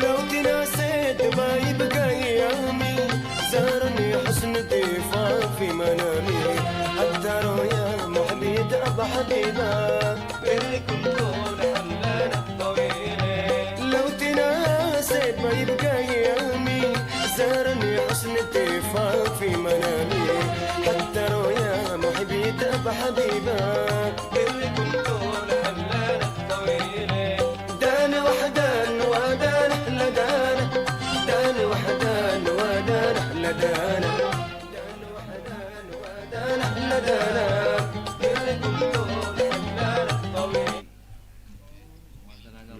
لو تناسيت ما يبقى أيامي زارني حسن ضيفا في منامي حتى رؤيا محبيت أبا حبيبا بينكم طول حملانة طويلة لو تناسيت ما يبقى أيامي زارني حسن ضيفا في منامي حتى رؤيا محبيت أبا حبيبا بينكم طول حملانة طويلة دان وحدان ودان لدان دان وحدان ودان لدان دان وحدان ودان لدان بينكم طول حملانة طويلة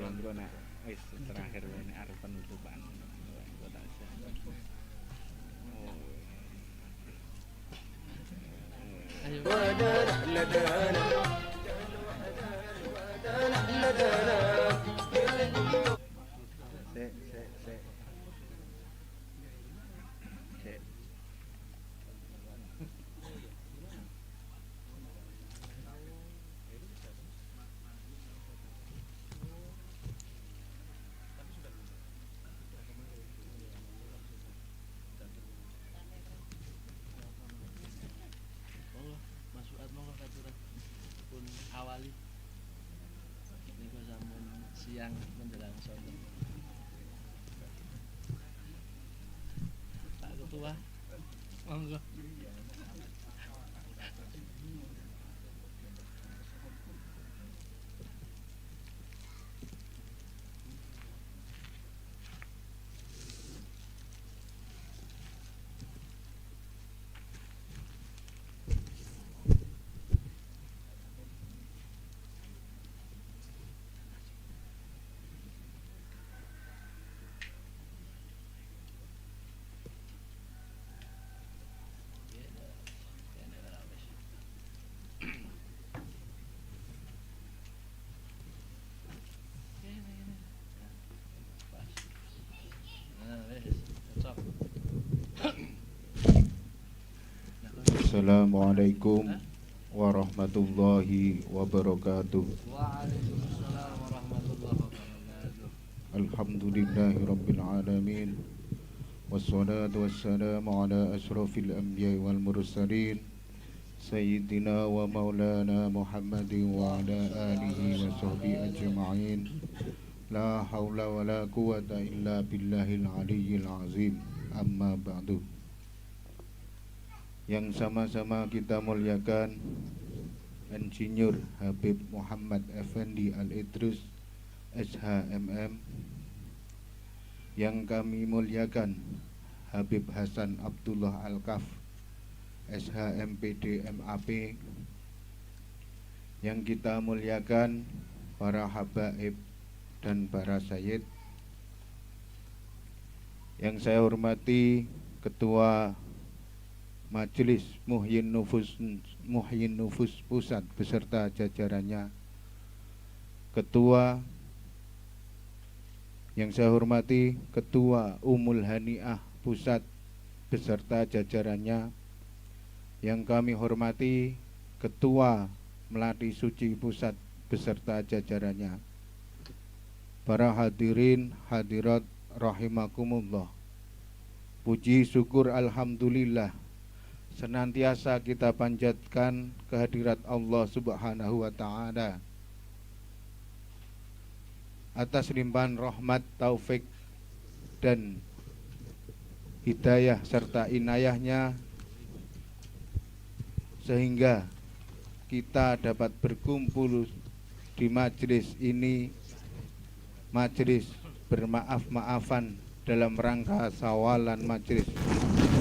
Yang dua nak, wis terakhir ini arep penutupan. ودان لدان دان وحدان ودان لدان Masukan monggo katuran pun awali niku sampun siang menjelang sore. Pak Ketua monggo. Assalamualaikum warahmatullahi wabarakatuh. Waalaikumsalam warahmatullahi wabarakatuh. Alhamdulillahi rabbil alamin. Wassalatu wassalamu ala ashrafil anbiya'i wal mursalin Sayyidina wa maulana Muhammadin wa ala alihi wa sahbihi ajma'in. La hawla wa la quwata illa billahil aliyyil azim. Amma ba'du. Yang sama-sama kita muliakan Insinyur Habib Muhammad Effendi Al-Idrus SHMM, yang kami muliakan Habib Hasan Abdullah Al-Kaf SHMPD MAP, yang kita muliakan para habaib dan para sayyid, yang saya hormati Ketua Majelis Muhyin Nufus Pusat beserta jajarannya, Ketua yang saya hormati Ketua Ummul Hani'ah Pusat beserta jajarannya, yang kami hormati Ketua Melati Suci Pusat beserta jajarannya, para hadirin hadirat rahimakumullah. Puji syukur alhamdulillah senantiasa kita panjatkan kehadirat Allah Subhanahu wa ta'ala atas limpahan rahmat, taufik dan hidayah serta inayahnya, sehingga kita dapat berkumpul di majelis ini, majelis bermaaf-maafan dalam rangka sawalan majelis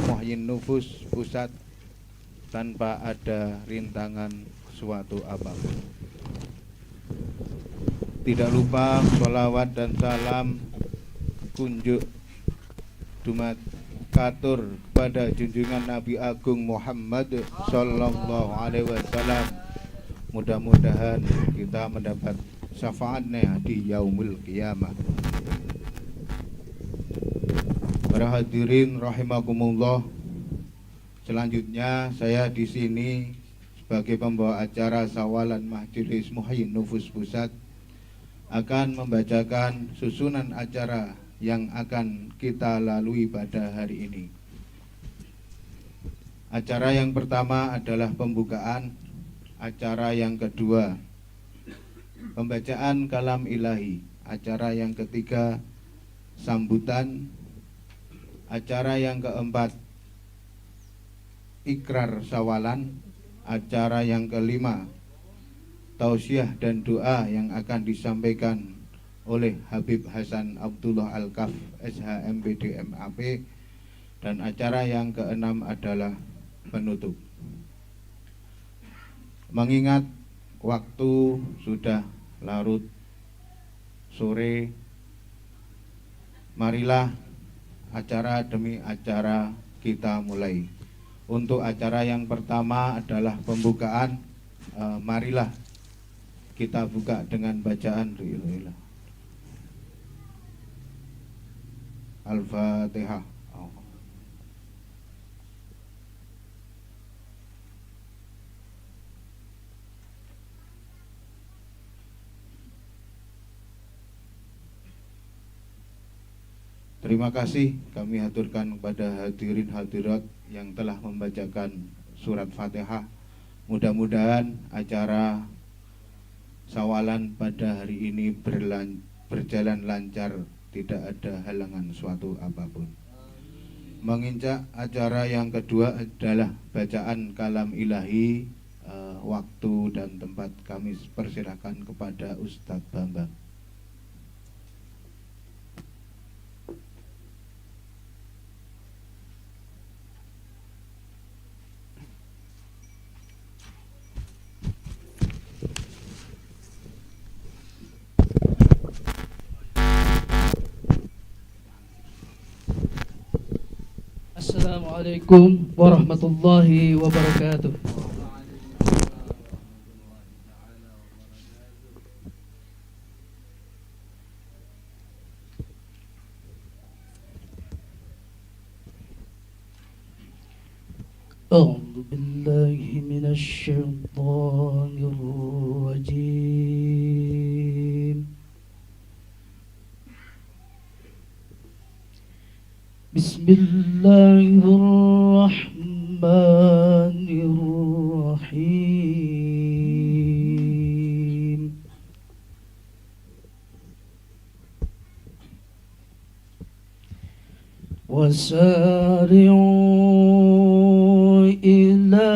Muhyin Nufus Pusat, tanpa ada rintangan suatu apapun. Tidak lupa sholawat dan salam kunjuk dumat katur kepada junjungan Nabi Agung Muhammad Sallallahu Alaihi Wasallam. Mudah-mudahan kita mendapat syafaatnya di yaumul qiyamah. Para hadirin rahimakumullah, selanjutnya saya di sini sebagai pembawa acara sawalan Majelis Muhyin Nufus Pusat akan membacakan susunan acara yang akan kita lalui pada hari ini. Acara yang pertama adalah pembukaan, acara yang kedua pembacaan kalam ilahi, acara yang ketiga sambutan, acara yang keempat ikrar sawalan, acara yang kelima tausiah dan doa yang akan disampaikan oleh Habib Hasan Abdullah Al-Kaf SHMPD MAP, dan acara yang keenam adalah penutup. Mengingat waktu sudah larut sore, marilah acara demi acara kita mulai. Untuk acara yang pertama adalah pembukaan, marilah kita buka dengan bacaan Al-Fatihah. Terima kasih kami haturkan kepada hadirin hadirat yang telah membacakan surat Fatihah. Mudah-mudahan acara sawalan pada hari ini berjalan lancar, tidak ada halangan suatu apapun. Menginjak acara yang kedua adalah bacaan kalam ilahi. Waktu dan tempat kami persilahkan kepada Ustadz Bambang. Assalamualaikum warahmatullahi wabarakatuh. A'udzu billahi minasy syaithanir rajim. Bismillahirrahmanirrahim. Wasari'u ila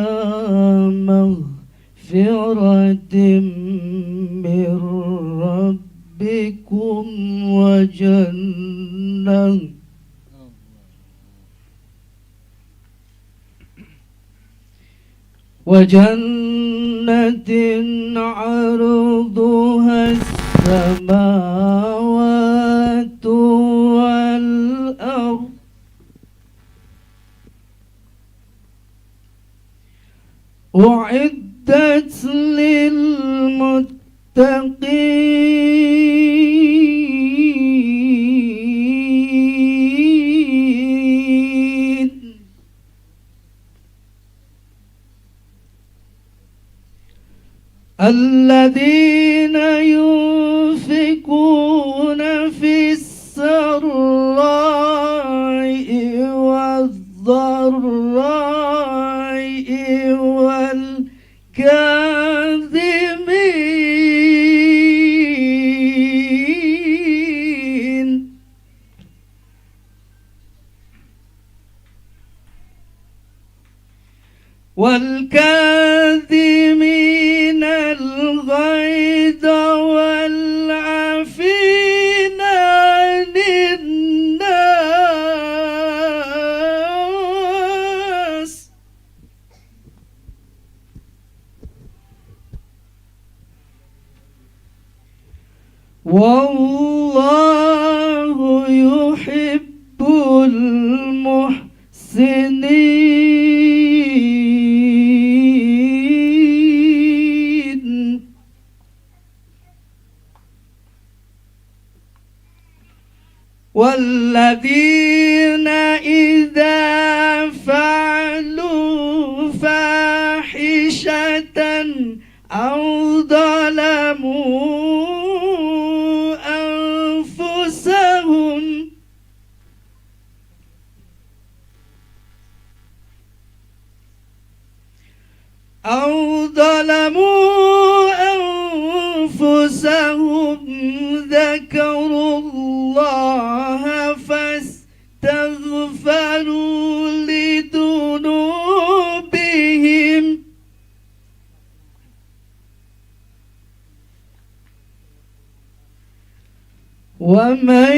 maghfiratin min rabbikum wa jannah وجنة عرضها السماوات والأرض أعدت للمتقين الذين ينفقون في السراء والضراء والكاظمين الغيظ والعافين عن الناس والله يحب المحسنين والذين إذا فعلوا فاحشة أو ظلموا أنفسهم ذكروا الله فاستغفروا لذنوبهم ومن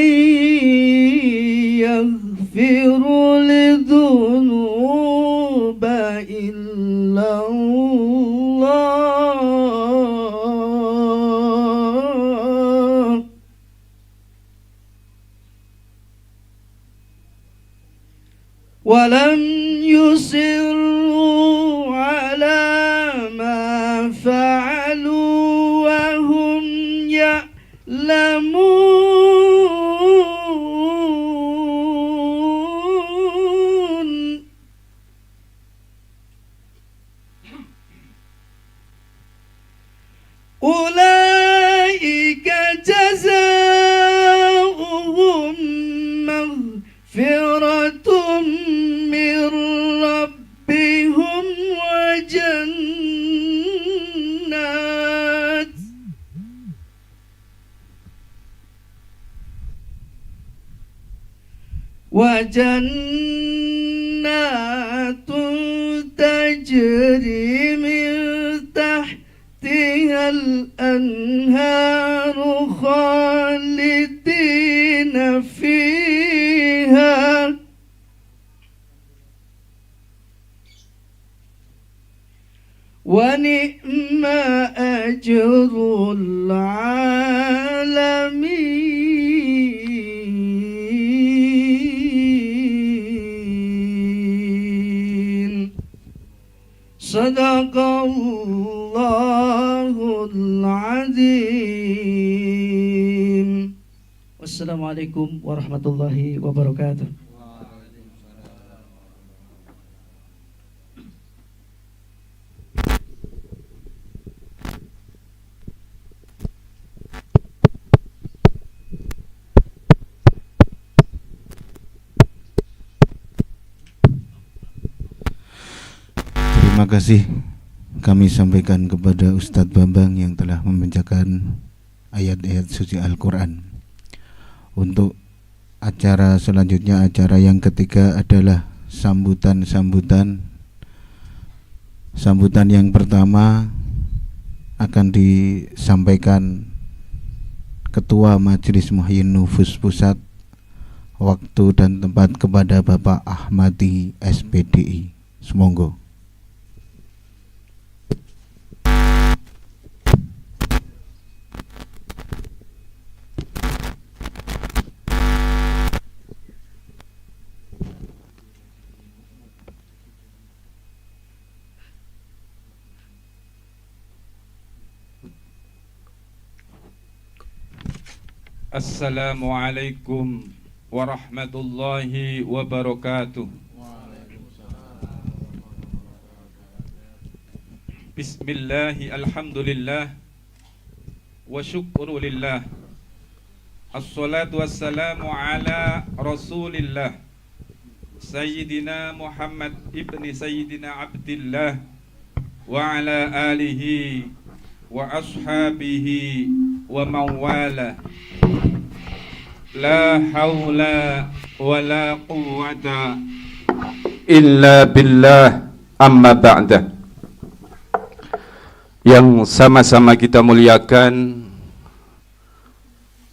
يغفر الذنوب إلا الله ولم يصروا على ما فعلوا وهم يعلمون أولئك جزاؤهم مغفرة من ربهم وجنات تجري من تحتها الأنهار خالدين فيها ونعم أجر العالمين صدق الله العظيم والسلام عليكم ورحمة الله وبركاته. Terima kasih kami sampaikan kepada Ustadz Bambang yang telah membacakan ayat-ayat suci Al-Quran. Untuk acara selanjutnya, acara yang ketiga adalah sambutan yang pertama akan disampaikan Ketua Majelis Muhyin Nufus Pusat. Waktu dan tempat kepada Bapak Ahmadi SPDI. Semonggo. Assalamualaikum warahmatullahi wabarakatuh. Bismillahi alhamdulillah wa syukru lillah. Assalatu wassalamu ala rasulillah Sayyidina Muhammad ibni Sayyidina Abdillah wa ala alihi wa ashabihi wa mawala. La hawla wa la quwwata illa billah, amma ba'da. Yang sama-sama kita muliakan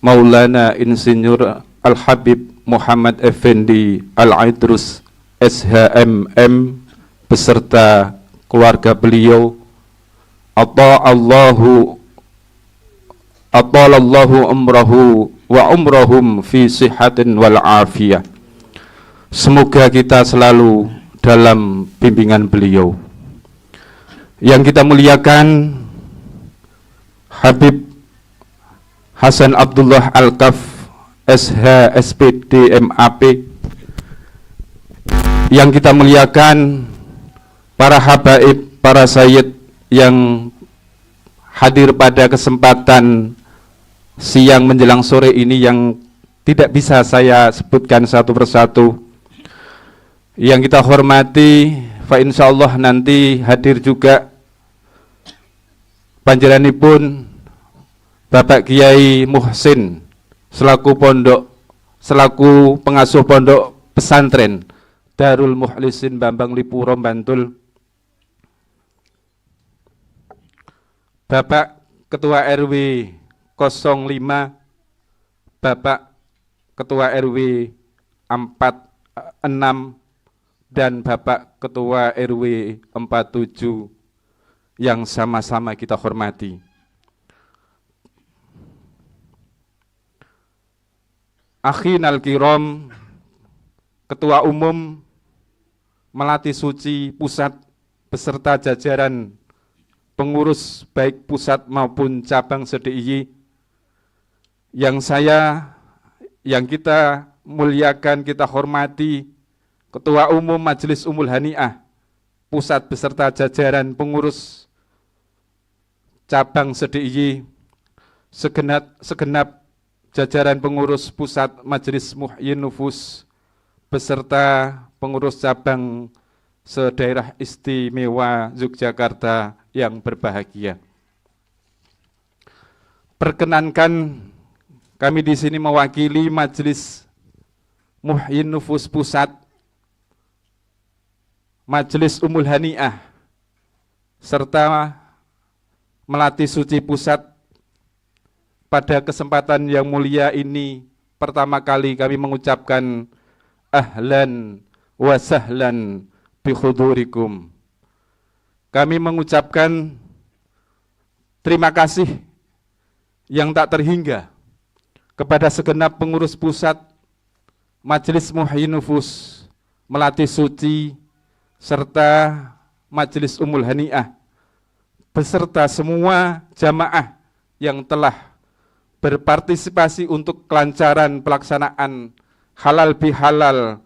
Maulana Insinyur Al-Habib Muhammad Effendi Al-Idrus SHMM beserta keluarga beliau. Atalallahu umrahu wa umrahum fi sihatin wal afiyah. Semoga kita selalu dalam bimbingan beliau. Yang kita muliakan Habib Hasan Abdullah Al-Kaf SH SPD MAP. Yang kita muliakan para habaib, para sayyid yang hadir pada kesempatan siang menjelang sore ini yang tidak bisa saya sebutkan satu persatu. Yang kita hormati, fa insyaallah nanti hadir juga panjenenganipun Bapak Kiai Muhsin selaku pengasuh pondok pesantren Darul Mukhlisin Bambang Lipuro Bantul, Bapak Ketua RW 05, Bapak Ketua RW 46, dan Bapak Ketua RW 47 yang sama-sama kita hormati. Akhinal Kiram, Ketua Umum Melati Suci Pusat beserta jajaran pengurus baik pusat maupun cabang SDIY yang kita muliakan, kita hormati, Ketua Umum Majelis Ummul Hani'ah Pusat beserta jajaran pengurus cabang SDIY, segenap jajaran pengurus pusat Majelis Muhyin Nufus beserta pengurus cabang se-Daerah Istimewa Yogyakarta yang berbahagia. Perkenankan kami di sini mewakili Majelis Muhyin Nufus Pusat, Majelis Ummul Hani'ah, serta Melati Suci Pusat. Pada kesempatan yang mulia ini, pertama kali kami mengucapkan ahlan wa sahlan bihudurikum. Kami mengucapkan terima kasih yang tak terhingga kepada segenap pengurus pusat Majelis Muhyin Nufus Melati Suci serta Majelis Ummul Hani'ah beserta semua jamaah yang telah berpartisipasi untuk kelancaran pelaksanaan halal bihalal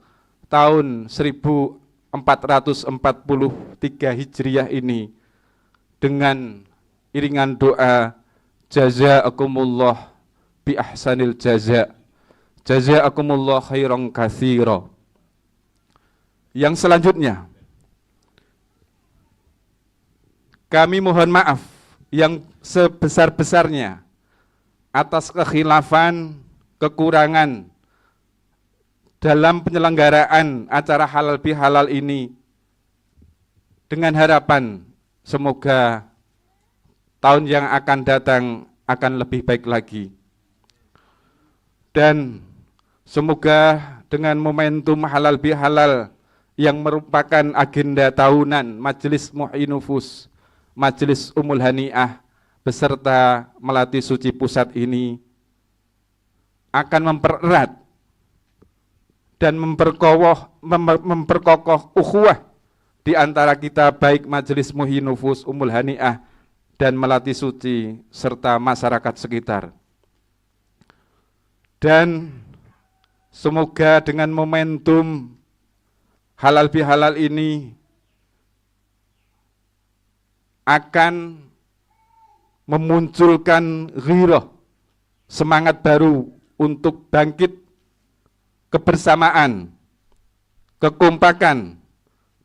tahun 1443 Hijriah ini dengan iringan doa jazaakumullah bi ahsanil jaza, jazaakumullah khairan katsira. Yang selanjutnya, kami mohon maaf yang sebesar-besarnya atas kekhilafan, kekurangan dalam penyelenggaraan acara halal bihalal ini, dengan harapan semoga tahun yang akan datang akan lebih baik lagi. Dan semoga dengan momentum halal bihalal yang merupakan agenda tahunan Majelis Muhyin Nufus, Majelis Ummul Hani'ah beserta Melati Suci Pusat ini akan mempererat dan memperkokoh ukhuwah di antara kita baik Majelis Muhyin Nufus, Ummul Hani'ah dan Melati Suci serta masyarakat sekitar. Dan semoga dengan momentum halal bihalal ini akan memunculkan ghirah, semangat baru untuk bangkit, kebersamaan, kekompakan,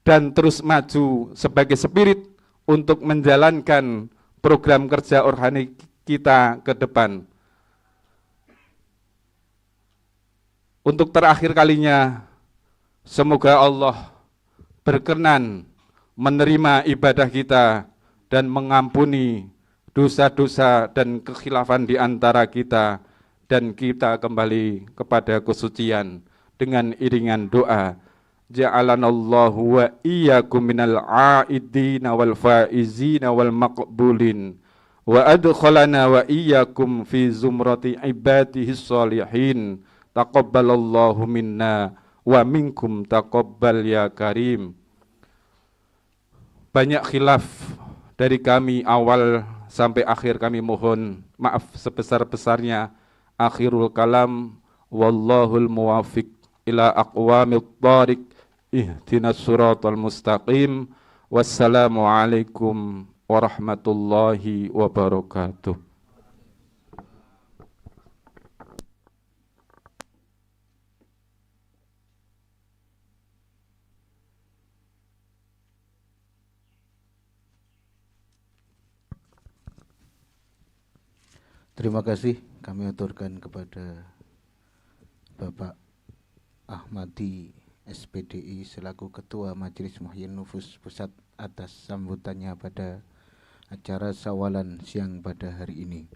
dan terus maju sebagai spirit untuk menjalankan program kerja organik kita ke depan. Untuk terakhir kalinya, semoga Allah berkenan menerima ibadah kita dan mengampuni dosa-dosa dan kekhilafan di antara kita, dan kita kembali kepada kesucian dengan iringan doa. Ja'alanallahu wa iyyakum minal aidina wal faizina wal maqbulin wa adkhalana wa iyyakum fi zumrati ibadihi sholihin. Taqabbalallahu minna wa minkum taqabbal ya karim. Banyak khilaf dari kami awal sampai akhir, kami mohon maaf sebesar-besarnya. Akhirul kalam, wallahul muwafiq ila aqwamit thariq, ihdinas siratal mustaqim. Wassalamualaikum warahmatullahi wabarakatuh. Terima kasih kami aturkan kepada Bapak Ahmadi SPDI selaku Ketua Majelis Muhyin Nufus Pusat atas sambutannya pada acara Sawalan siang pada hari ini.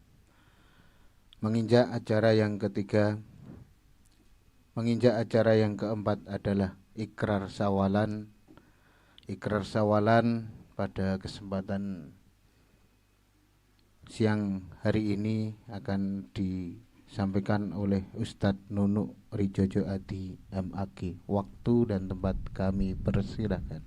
Menginjak acara yang ketiga, menginjak acara yang keempat adalah Ikrar Sawalan. Ikrar Sawalan pada kesempatan siang hari ini akan disampaikan oleh Ustadz Nunuk Rijojo Adi MAG. Waktu dan tempat kami persilahkan.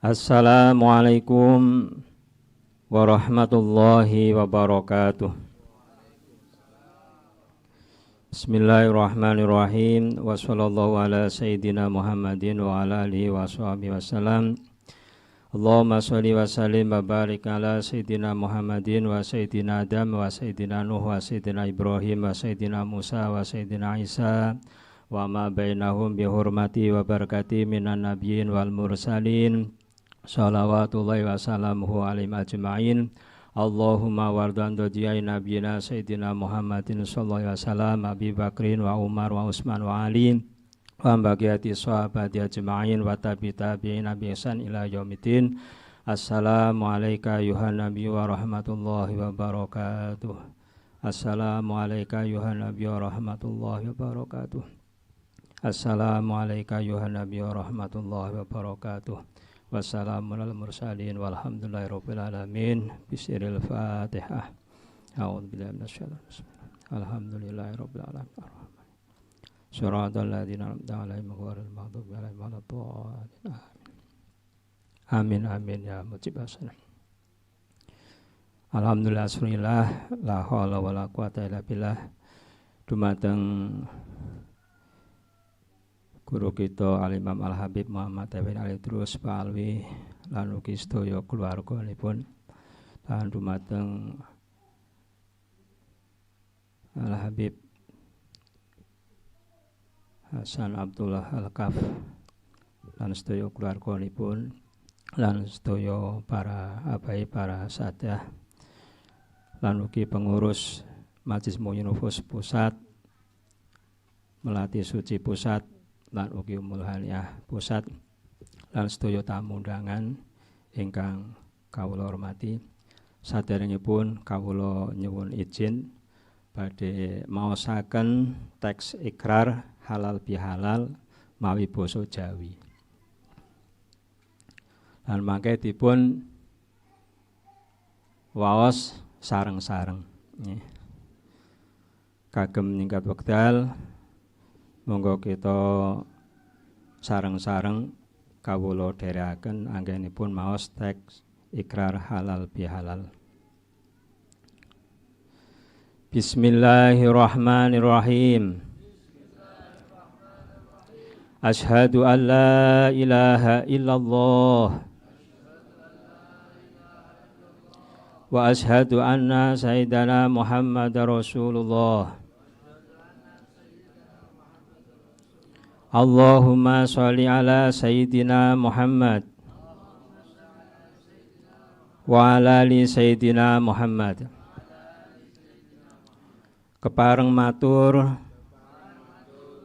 Assalamualaikum warahmatullahi wabarakatuh. Bismillahirrahmanirrahim. Wa sallallahu ala sayyidina Muhammadin wa ala alihi wa sahbihi wasallam. Allahumma sholli wa sallim wa barik ala sayyidina Muhammadin wa sayyidina Adam wa sayyidina Nuh wa sayyidina Ibrahim wa sayyidina Musa wa sayyidina Isa wa ma bainahum bi hurmati wa barakati minan nabiyyin wal mursalin. Salawatullahi wa salamuhu alaihim ajma'in. Allahumma wardan dojiyai nabiyina Sayyidina Muhammadin sallallahu alaihi wasallam, Abi Bakrin wa Umar wa Utsman wa Ali wa bagiyati sahabati ajma'in wa tabi'in bi ihsan ila yaumiddin. Assalamu alayka ayuhan nabiy wa rahmatullahi wa barakatuh. Assalamu alayka ayuhan nabiy wa rahmatullahi wa barakatuh. Assalamu alayka ayuhan nabiy wa rahmatullahi wa barakatuh. Wassalamu ala mursalin walhamdulillahi rabbil alamin. Bismillahil Fatihah. A'udzu billahi minasyaitonir rajim. Alhamdulillahi rabbil alamin. Shiratal ladzina an'amta 'alaihim ghairil maghdubi 'alaihim waladdallin. Amin amin ya mujibas. Alhamdulillah bismillah la haula wala quwata illa billah. Dumateng guru kita Al-Imam Al-Habib Muhammad Tawin Al-Idrus Pak Alwi lan ugi sedaya keluarganipun lan dumateng Al-Habib Hasan Abdullah Al-Kaf lan sedaya keluarganipun lan sedaya para abai para sadah lan ugi pengurus Majelis Muhyin Nufus Pusat, Melati Suci Pusat lan ugi Umul Haniah Pusat lan sedaya tamu undangan ingkang kawula hormati. Saderengipun kawula nyuwun izin badhe maosaken teks ikrar halal bihalal mawi basa Jawi. Lan mangke dipun waos sareng-sareng nggih. Kagem ningkat wekdal monggo kita sareng-sareng kawula dherekaken anggenipun maos teks ikrar halal bihalal. Bismillahirrahmanirrahim. Asyhadu an la ilaha illallah wa asyhadu anna sayyidana Muhammadar Rasulullah. Allahumma sholli ala sayyidina Muhammad wa ala ali sayyidina Muhammad. Kepareng matur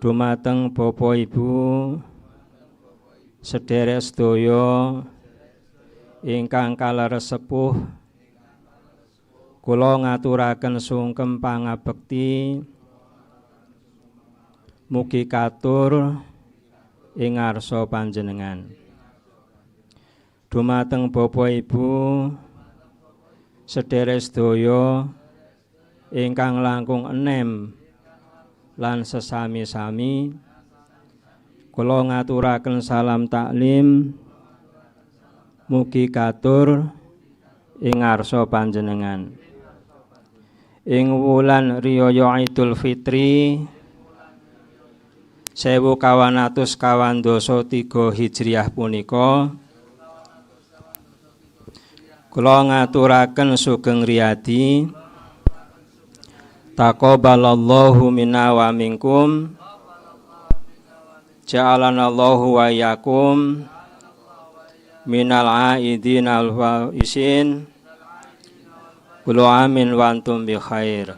dumateng Bapak Ibu sedherek sedaya ingkang kaleresepuh, kula ngaturaken sungkem pangabekti mugi katur ing ngarsa panjenengan. Dumateng Bapak Ibu sedherek sedaya ingkang langkung enem lan sesami-sami, kula ngaturaken salam taklim mugi katur ing ngarsa panjenengan. Ing wulan riyaya Idul Fitri 1423 Hijriah punika Kula ngaturaken sugeng riyadi taqabbalallahu minna wa minkum ja'alanallahu wa iyyakum minal aidin al faisin kullu amin wa antum bi khair.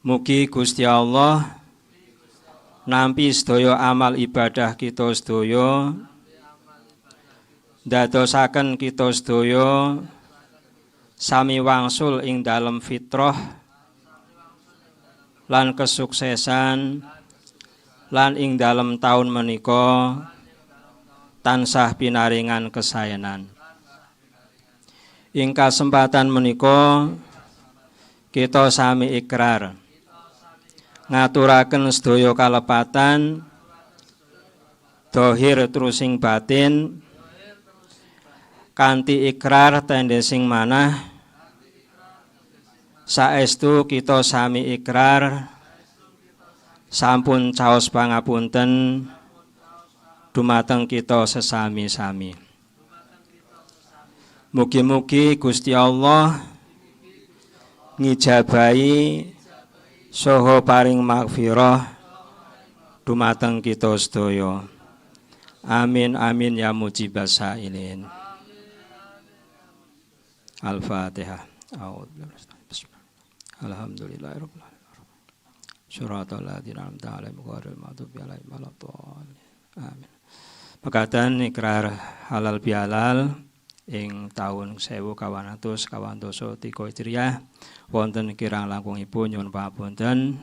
Mugi Gusti Allah nampi sedaya amal ibadah kita sedaya, ndadosaken kita sedaya sami wangsul ing dalem fitrah lan kesuksesan lan ing dalem taun menika tansah pinaringan kesaenan. Ing kasempatan menika kita sami ikrar ngaturaken sedaya kalepatan dohir terusing batin kanthi ikrar tendesing manah saestu kita sami ikrar sampun caos pangapunten dumateng kita sesami-sami. Mugi-mugi Gusti Allah ngijabahi saha paring maghfirah dumateng kita sedaya. Amin amin ya mujibas sailin. Al-Fatihah. Alhamdulillahirabbil alamin. Syuratul ladzina an'amta 'alaihim ghairil maghdubi alaihim waladdallin. Amin. Pekaten ikrar halal bihalal ing taun 1223 Hijriah wonten kirang langkungipun nyuwun pangapunten.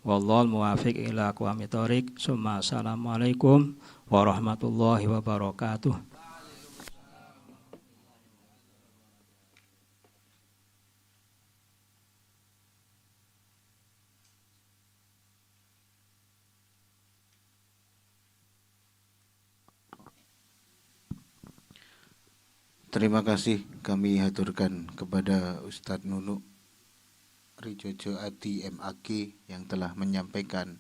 Wallahul muwaffiq ila aqwamit thoriq. Summa assalamualaikum warahmatullahi wabarakatuh. Terima kasih kami haturkan kepada Ustadz Nunu Rijojo Adi MAG yang telah menyampaikan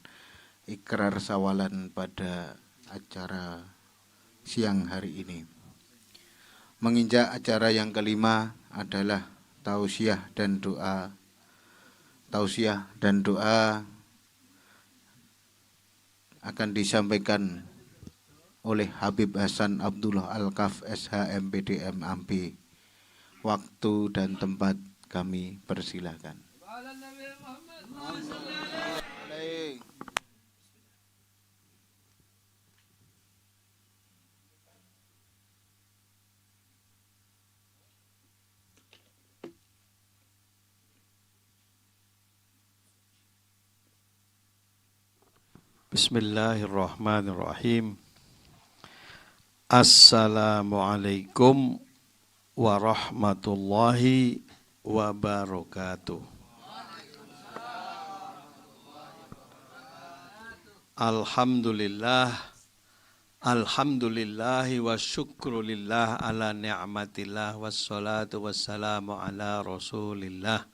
ikrar sawalan pada acara siang hari ini. Menginjak acara yang kelima adalah tausiah dan doa. Tausiah dan doa akan disampaikan oleh Habib Hasan Abdullah Al-Kaf SHMPDM Ampi. Waktu dan tempat kami persilakan. Bismillahirrahmanirrahim. Assalamualaikum warahmatullahi wabarakatuh. Alhamdulillah, alhamdulillahi wa syukrulillah ala ni'matillah wassalatu wassalamu ala rasulillah.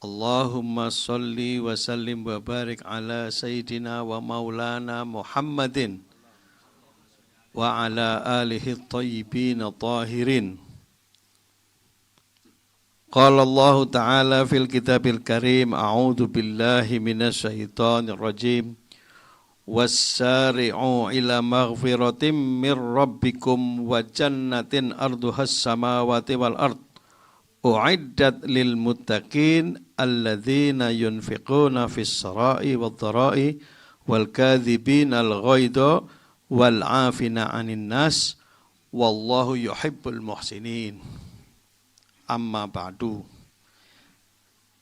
Allahumma salli wa sallim wa barik ala sayyidina wa maulana Muhammadin wa ala alihi at-tayyibin at-tahirin. Qala Allah Ta'ala fil kitabil karim, a'udzu billahi minasy syaithanir rajim. Wassari'u ila maghfiratin mir rabbikum wa jannatin arduhas samawati wal ard. U'iddat lil muttaqin alladzina yunfiquna fis sarai wad dharai wal kadhibina al ghaidha wal 'afina 'anil nas wallahu yuhibbul muhsinin. Amma ba'du.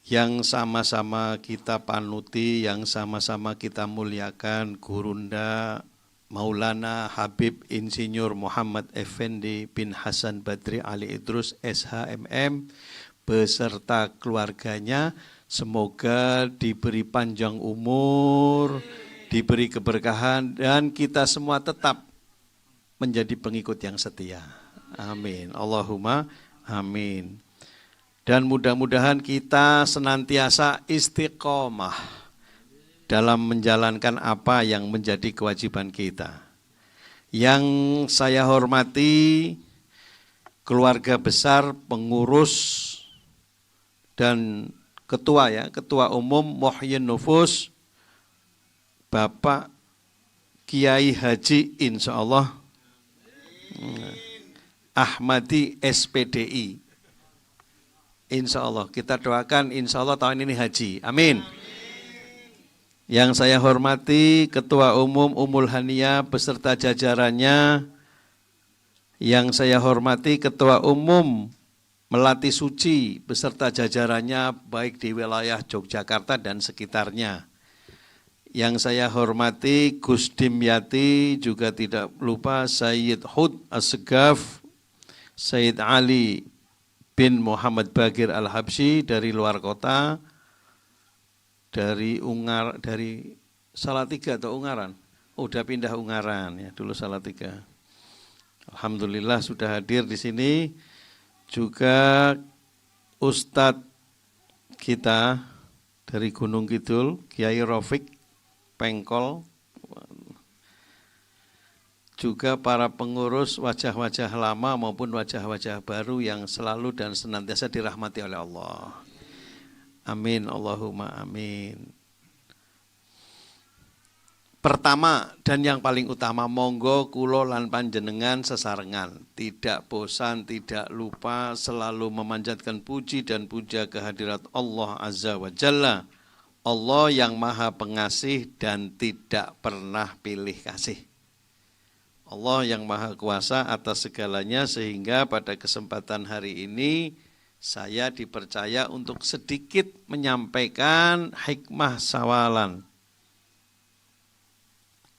Yang sama-sama kita panuti, yang sama-sama kita muliakan Gurunda Maulana Habib Insinyur Muhammad Effendi bin Hasan Badri Ali Idrus SHMM beserta keluarganya, semoga diberi panjang umur, diberi keberkahan, dan kita semua tetap menjadi pengikut yang setia. Amin. Allahumma amin. Dan mudah-mudahan kita senantiasa istiqomah dalam menjalankan apa yang menjadi kewajiban kita. Yang saya hormati keluarga besar, pengurus dan ketua ya, Ketua Umum Muhyin Nufus Bapak Kiai Haji insyaallah Ahmadi SPDI. Insyaallah kita doakan insyaallah tahun ini haji. Amin. Yang saya hormati Ketua Umum Ummul Haniyah beserta jajarannya. Yang saya hormati Ketua Umum Melati Suci beserta jajarannya baik di wilayah Yogyakarta dan sekitarnya. Yang saya hormati Gus Dimyati, juga tidak lupa Sayyid Hud As-Segaf, Sayyid Ali bin Muhammad Bagir Al-Habsyi dari luar kota, dari Salatiga atau Ungaran. Oh, udah pindah Ungaran ya, dulu Salatiga. Alhamdulillah sudah hadir di sini. Juga Ustadz kita dari Gunung Kidul, Kiai Rafiq Pengkol, juga para pengurus wajah-wajah lama maupun wajah-wajah baru yang selalu dan senantiasa dirahmati oleh Allah. Amin, Allahumma amin. Pertama dan yang paling utama, monggo kulo lan panjenengan sesarengan, tidak bosan, tidak lupa selalu memanjatkan puji dan puja kehadirat Allah Azza wa Jalla, Allah yang maha pengasih dan tidak pernah pilih kasih. Allah yang maha kuasa atas segalanya, sehingga pada kesempatan hari ini saya dipercaya untuk sedikit menyampaikan hikmah sawalan.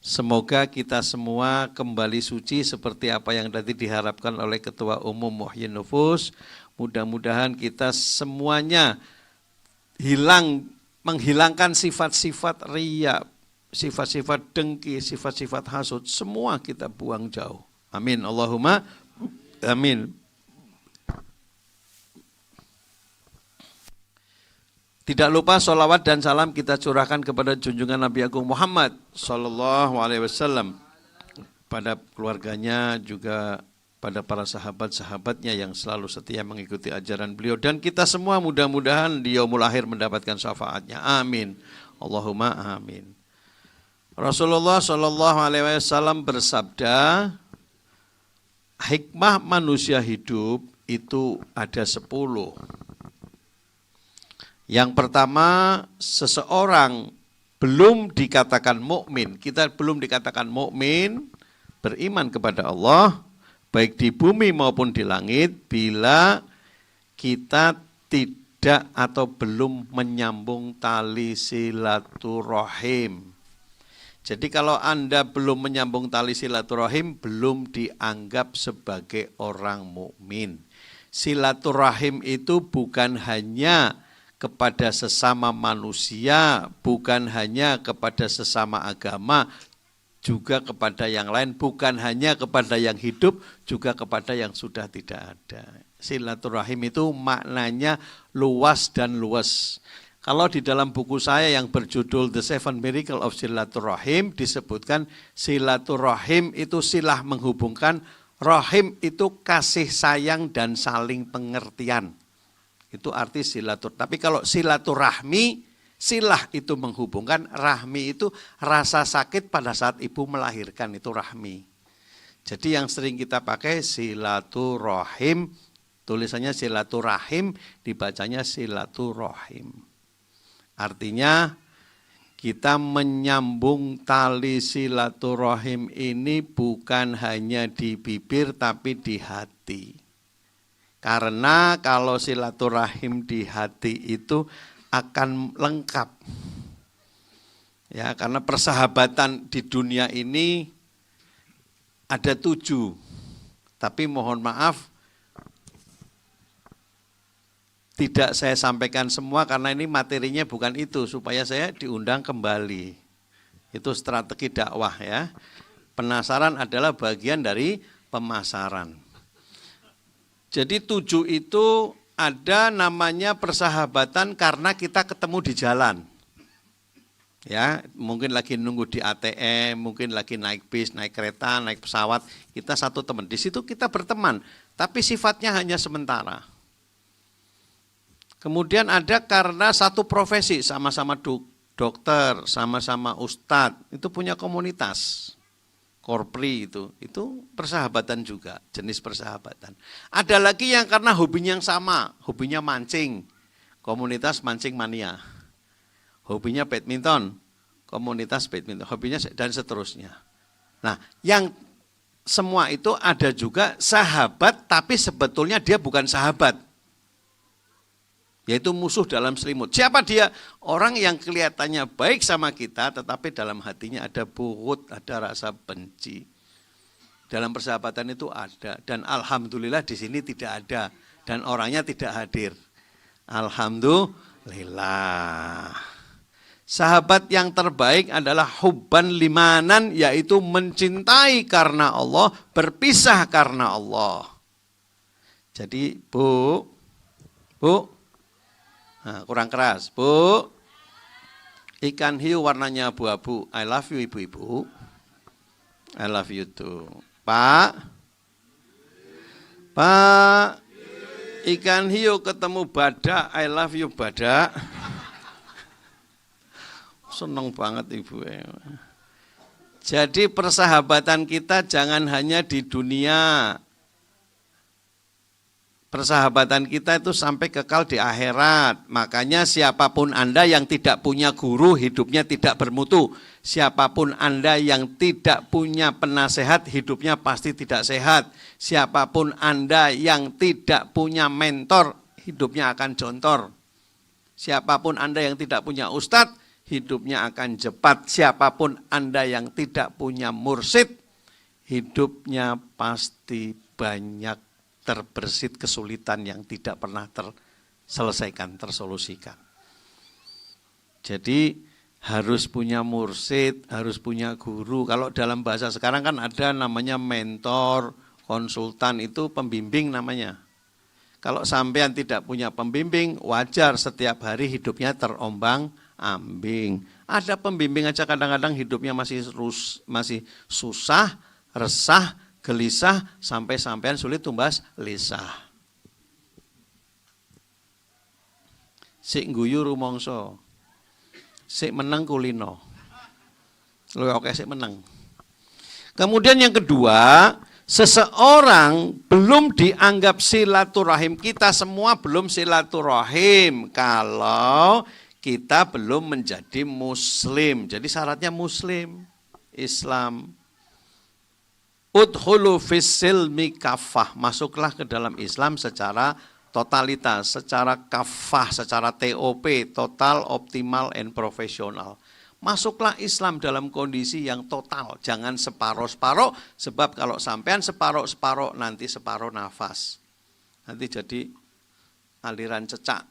Semoga kita semua kembali suci seperti apa yang tadi diharapkan oleh Ketua Umum Muhyin Nufus. Mudah-mudahan kita semuanya menghilangkan sifat-sifat riya, sifat-sifat dengki, sifat-sifat hasud, semua kita buang jauh. Amin. Allahumma amin. Tidak lupa sholawat dan salam kita curahkan kepada junjungan Nabi Agung Muhammad Sallallahu Alaihi Wasallam, pada keluarganya, juga pada para sahabat-sahabatnya yang selalu setia mengikuti ajaran beliau, dan kita semua mudah-mudahan di yaumul akhir mendapatkan syafaatnya. Amin. Allahumma amin. Rasulullah Sallallahu Alaihi Wasallam bersabda, hikmah manusia hidup itu ada 10. Yang pertama, seseorang belum dikatakan mukmin, kita belum dikatakan mukmin, beriman kepada Allah, baik di bumi maupun di langit, bila kita tidak atau belum menyambung tali silaturahim. Jadi kalau Anda belum menyambung tali silaturahim, belum dianggap sebagai orang mukmin. Silaturahim itu bukan hanya kepada sesama manusia, bukan hanya kepada sesama agama, juga kepada yang lain, bukan hanya kepada yang hidup, juga kepada yang sudah tidak ada. Silaturahim itu maknanya luas dan luas. Kalau di dalam buku saya yang berjudul The Seven Miracle of Silaturahim disebutkan silaturahim itu silah menghubungkan, rahim itu kasih sayang dan saling pengertian. Itu arti silatur. Tapi kalau silaturahmi, silah itu menghubungkan, rahmi itu rasa sakit pada saat ibu melahirkan, itu rahmi. Jadi yang sering kita pakai silaturahim, tulisannya silaturahim, dibacanya silaturahim. Artinya kita menyambung tali silaturahim ini bukan hanya di bibir tapi di hati. Karena kalau silaturahim di hati itu akan lengkap. Ya, karena persahabatan di dunia ini ada 7. Tapi mohon maaf, tidak saya sampaikan semua karena ini materinya bukan itu, supaya saya diundang kembali. Itu strategi dakwah ya. Penasaran adalah bagian dari pemasaran. Jadi 7 itu ada namanya persahabatan karena kita ketemu di jalan. Ya, mungkin lagi nunggu di ATM, mungkin lagi naik bis, naik kereta, naik pesawat, kita satu teman. Di situ kita berteman. tapi sifatnya hanya sementara. Kemudian ada karena satu profesi, sama-sama dokter, sama-sama ustadz, itu punya komunitas. Korpri itu persahabatan juga, jenis persahabatan. Ada lagi yang karena hobinya yang sama, hobinya mancing, komunitas mancing mania. Hobinya badminton, komunitas badminton, hobinya dan seterusnya. Nah, yang semua itu ada juga sahabat, tapi sebetulnya dia bukan sahabat. Yaitu musuh dalam selimut. Siapa dia? Orang yang kelihatannya baik sama kita, tetapi dalam hatinya ada bughut, ada rasa benci. Dalam persahabatan itu ada, dan alhamdulillah di sini tidak ada, dan orangnya tidak hadir. Alhamdulillah. Sahabat yang terbaik adalah hubban limanan, yaitu mencintai karena Allah, berpisah karena Allah. Jadi Bu, nah, kurang keras, Bu. Ikan hiu warnanya abu-abu. I love you ibu-ibu. I love you too. Pak, ikan hiu ketemu badak. I love you badak. Seneng banget ibu. Jadi persahabatan kita jangan hanya di dunia. Persahabatan kita itu sampai kekal di akhirat. Makanya siapapun Anda yang tidak punya guru, hidupnya tidak bermutu. Siapapun Anda yang tidak punya penasehat, hidupnya pasti tidak sehat. Siapapun Anda yang tidak punya mentor, hidupnya akan jontor. Siapapun Anda yang tidak punya ustadz, hidupnya akan jepat. Siapapun Anda yang tidak punya mursyid, hidupnya pasti banyak terbersit kesulitan yang tidak pernah terselesaikan, tersolusikan. Jadi harus punya mursyid, harus punya guru. Kalau dalam bahasa sekarang kan ada namanya mentor, konsultan, itu pembimbing namanya. Kalau sampean tidak punya pembimbing, wajar setiap hari hidupnya terombang-ambing. Ada pembimbing aja kadang-kadang hidupnya masih susah, resah, gelisah, sampai sampean sulit tumbas lisah. Sik guyu rumangsa, sik meneng kulino. Oke, sik meneng. Kemudian yang kedua, seseorang belum dianggap silaturahim. Kita semua belum silaturahim kalau kita belum menjadi muslim. Jadi syaratnya muslim, Islam. Udkhulu fis silmi kafah, masuklah ke dalam Islam secara totalitas, secara kafah, secara TOP, total, optimal, and profesional. Masuklah Islam dalam kondisi yang total, jangan separoh-separoh, sebab kalau sampean separoh-separoh nanti separoh nafas. Nanti jadi aliran cecak.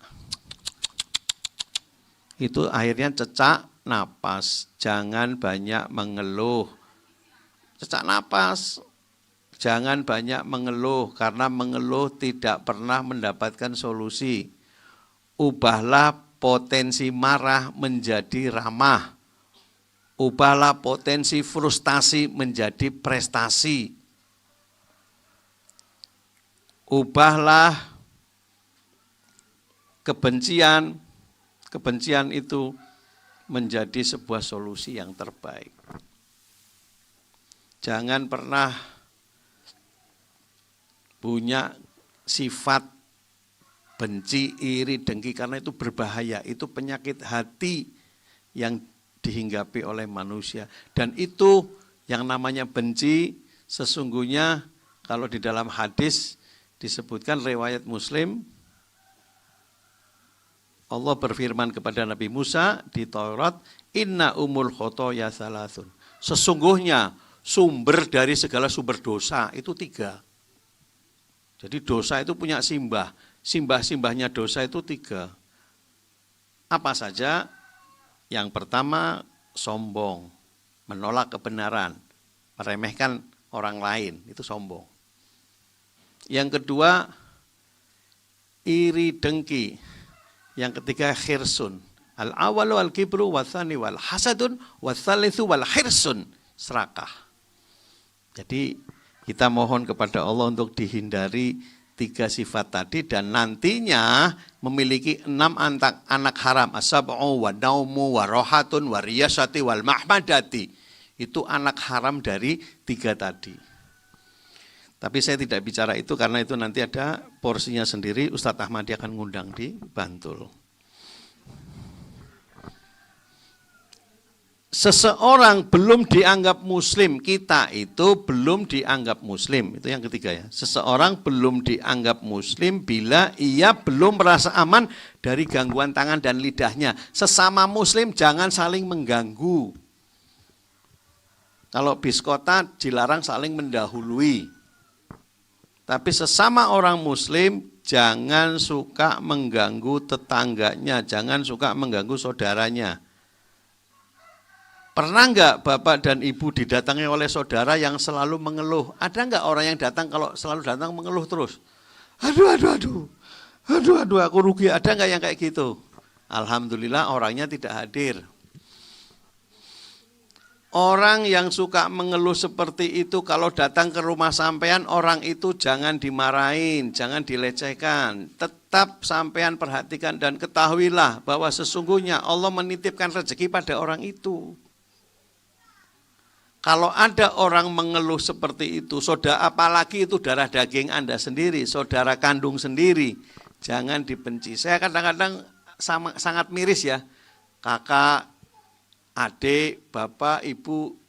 Itu akhirnya cecak napas, jangan banyak mengeluh. Cecak napas, jangan banyak mengeluh, karena mengeluh tidak pernah mendapatkan solusi. Ubahlah potensi marah menjadi ramah. Ubahlah potensi frustasi menjadi prestasi. Ubahlah kebencian itu menjadi sebuah solusi yang terbaik. Jangan pernah punya sifat benci, iri, dengki, karena itu berbahaya. Itu penyakit hati yang dihinggapi oleh manusia. Dan itu yang namanya benci, sesungguhnya kalau di dalam hadis disebutkan riwayat Muslim, Allah berfirman kepada Nabi Musa di Taurat, inna umul khotoya salasun. Sesungguhnya sumber dari segala sumber dosa itu 3. Jadi dosa itu punya simbah. Simbah-simbahnya dosa itu 3. Apa saja? Yang pertama, sombong, menolak kebenaran, meremehkan orang lain, itu sombong. Yang kedua, iri dengki. Yang ketiga, khirsun. Al-awalu al-kibru wathani wal hasadun wathalithu wal khirsun, serakah. Jadi Kita mohon kepada Allah untuk dihindari 3 sifat tadi dan nantinya memiliki 6 anak haram. As-sab'u wa naumu wa rohatun wa riyasati wal mahmadati. Itu anak haram dari 3 tadi. Tapi saya tidak bicara itu karena itu nanti ada porsinya sendiri. Ustadz Ahmadi akan ngundang di Bantul. Seseorang belum dianggap muslim, kita itu belum dianggap muslim. Itu yang ketiga ya. Seseorang belum dianggap muslim bila ia belum merasa aman dari gangguan tangan dan lidahnya. Sesama muslim jangan saling mengganggu. Kalau bis kota dilarang saling mendahului. Tapi sesama orang muslim jangan suka mengganggu tetangganya, jangan suka mengganggu saudaranya. Pernah enggak bapak dan ibu didatangi oleh saudara yang selalu mengeluh? Ada enggak orang yang datang kalau selalu datang mengeluh terus? Aduh, aku rugi. Ada enggak yang kayak gitu? Alhamdulillah orangnya tidak hadir. Orang yang suka mengeluh seperti itu kalau datang ke rumah sampean, orang itu jangan dimarahin, jangan dilecehkan. Tetap sampean perhatikan dan ketahuilah bahwa sesungguhnya Allah menitipkan rezeki pada orang itu. Kalau ada orang mengeluh seperti itu, saudara, apalagi itu darah daging Anda sendiri, saudara kandung sendiri, jangan dibenci. Saya kadang-kadang sangat miris ya, kakak, adik, bapak, ibu,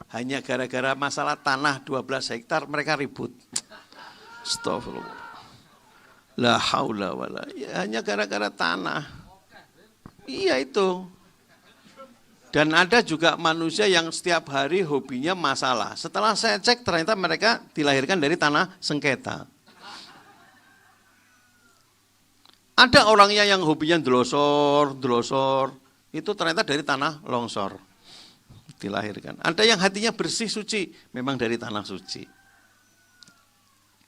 hanya gara-gara masalah tanah 12 hektar mereka ribut. Astagfirullah. La haula wala. Ya, hanya gara-gara tanah. Iya itu. Dan ada juga manusia yang setiap hari hobinya masalah. Setelah saya cek ternyata mereka dilahirkan dari tanah sengketa. Ada orangnya yang hobinya delosor, itu ternyata dari tanah longsor. Dilahirkan. Ada yang hatinya bersih, suci, memang dari tanah suci.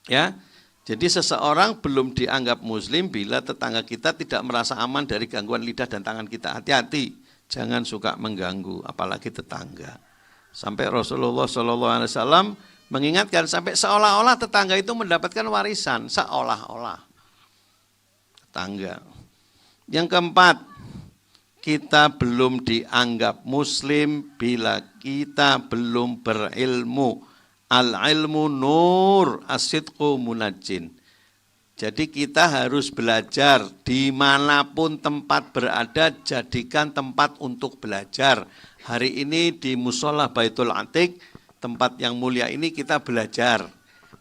Ya, jadi seseorang belum dianggap muslim bila tetangga kita tidak merasa aman dari gangguan lidah dan tangan kita. Hati-hati. Jangan suka mengganggu, apalagi tetangga. Sampai Rasulullah SAW mengingatkan sampai seolah-olah tetangga itu mendapatkan warisan, seolah-olah tetangga. Yang keempat, kita belum dianggap muslim bila kita belum berilmu. Al-ilmu nur, as-sidqu munajjin. Jadi kita harus belajar dimanapun tempat berada, jadikan tempat untuk belajar. Hari ini di Musola Baitul Atiq, tempat yang mulia ini kita belajar.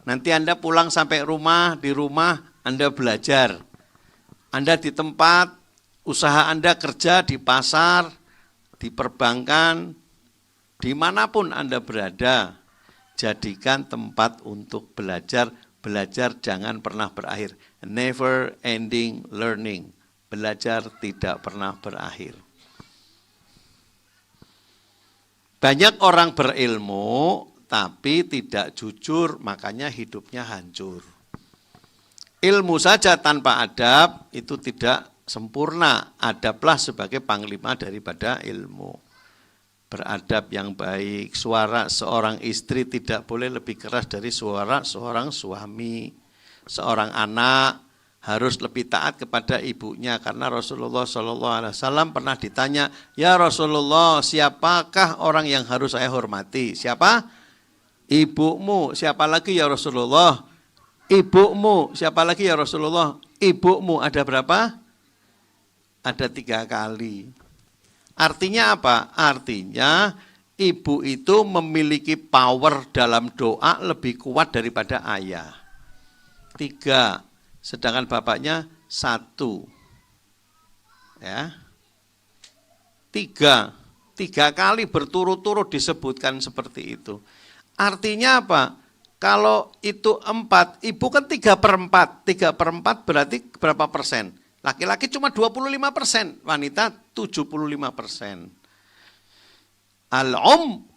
Nanti Anda pulang sampai rumah, di rumah Anda belajar. Anda di tempat, usaha Anda kerja di pasar, di perbankan, dimanapun Anda berada, jadikan tempat untuk belajar. Belajar jangan pernah berakhir. Never ending learning. Belajar tidak pernah berakhir. Banyak orang berilmu tapi tidak jujur, makanya hidupnya hancur. Ilmu saja tanpa adab itu tidak sempurna. Adablah sebagai panglima daripada ilmu. Beradab yang baik, suara seorang istri tidak boleh lebih keras dari suara seorang suami. Seorang anak harus lebih taat kepada ibunya karena Rasulullah SAW pernah ditanya, ya Rasulullah, siapakah orang yang harus saya hormati? Siapa? Ibumu. Siapa lagi ya Rasulullah? Ibumu. Siapa lagi ya Rasulullah? Ibumu. Ada berapa? Ada 3 kali. Artinya apa? Artinya ibu itu memiliki power dalam doa lebih kuat daripada ayah. 3, sedangkan bapaknya 1. Ya. 3 kali berturut-turut disebutkan seperti itu. Artinya apa? Kalau itu 4, ibu kan 3/4. 3/4 berarti berapa persen? Laki-laki cuma 25%, wanita 75%.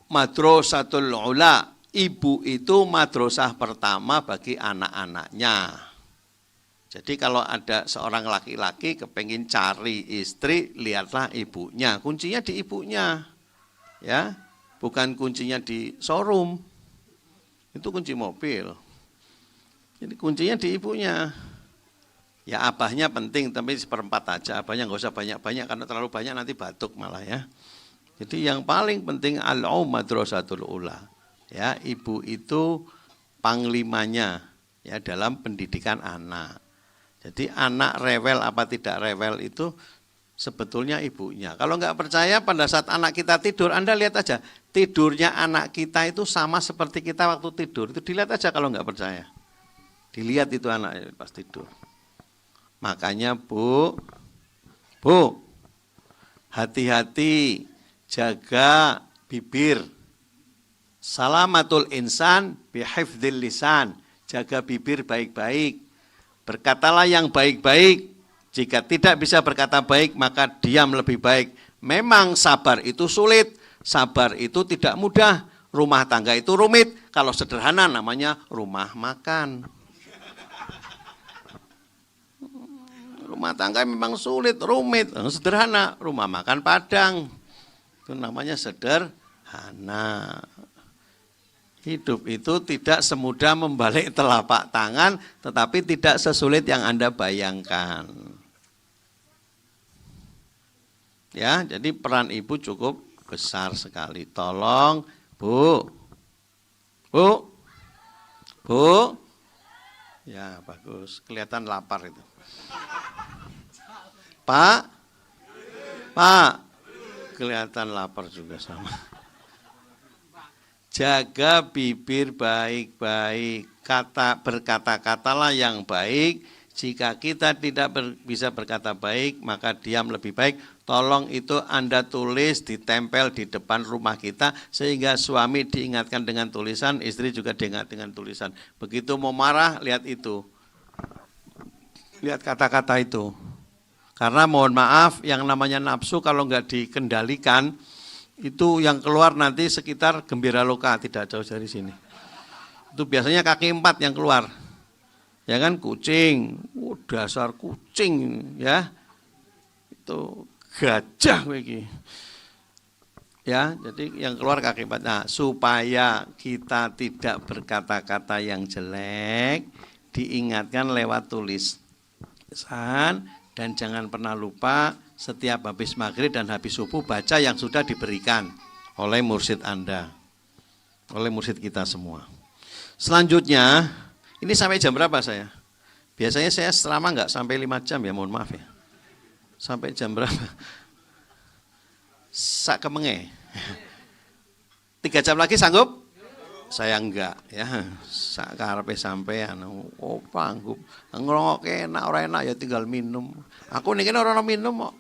Madrasatul ula, ibu itu madrasah pertama bagi anak-anaknya. Jadi kalau ada seorang laki-laki kepengin cari istri, lihatlah ibunya. Kuncinya di ibunya, ya, bukan kuncinya di showroom. Itu kunci mobil. Jadi kuncinya di ibunya. Ya abahnya penting, tapi seperempat aja. Abahnya nggak usah banyak-banyak, karena terlalu banyak nanti batuk malah ya. Jadi yang paling penting madrasatul ula. Ya, ibu itu panglimanya ya dalam pendidikan anak. Jadi anak rewel apa tidak rewel itu sebetulnya ibunya. Kalau nggak percaya, pada saat anak kita tidur, Anda lihat aja, tidurnya anak kita itu sama seperti kita waktu tidur. Itu dilihat aja kalau nggak percaya. Dilihat itu anak pas tidur. Makanya Bu, hati-hati, jaga bibir. Salamatul insan bihifdzil lisan. Jaga bibir baik-baik. Berkatalah yang baik-baik. Jika tidak bisa berkata baik, maka diam lebih baik. Memang sabar itu sulit, sabar itu tidak mudah. Rumah tangga itu rumit. Kalau sederhana namanya rumah makan. Rumah tangga memang sulit, rumit, sederhana. Rumah makan Padang, itu namanya sederhana. Hidup itu tidak semudah membalik telapak tangan, tetapi tidak sesulit yang Anda bayangkan. Ya, jadi peran ibu cukup besar sekali. Tolong, Bu. Ya, bagus. Kelihatan lapar itu. Pak, kelihatan lapar juga sama. Jaga bibir baik-baik, berkata-katalah yang baik. Jika kita tidak bisa berkata baik, maka diam lebih baik. Tolong itu Anda tulis, ditempel di depan rumah kita, sehingga suami diingatkan dengan tulisan, istri juga diingat dengan tulisan. Begitu mau marah, lihat itu. Lihat kata-kata itu. Karena mohon maaf, yang namanya nafsu kalau nggak dikendalikan, itu yang keluar nanti sekitar Gembira Loka, tidak jauh dari sini. Itu biasanya kaki 4 yang keluar. Ya kan, kucing, dasar kucing ya. Itu gajah begini. Ya, jadi yang keluar kaki 4. Nah, supaya kita tidak berkata-kata yang jelek, diingatkan lewat tulisan. Dan jangan pernah lupa setiap habis maghrib dan habis subuh baca yang sudah diberikan oleh mursyid Anda, oleh mursyid kita semua. Selanjutnya, ini sampai jam berapa saya? Biasanya saya selama nggak sampai 5 jam ya, mohon maaf ya. Sampai jam berapa? Sak kemenge. 3 jam lagi sanggup? Saya enggak ya. Sak karepe sampean. Oh, panggup. Ngrongok enak ora enak ya tinggal minum. Aku niki ora ono minum kok.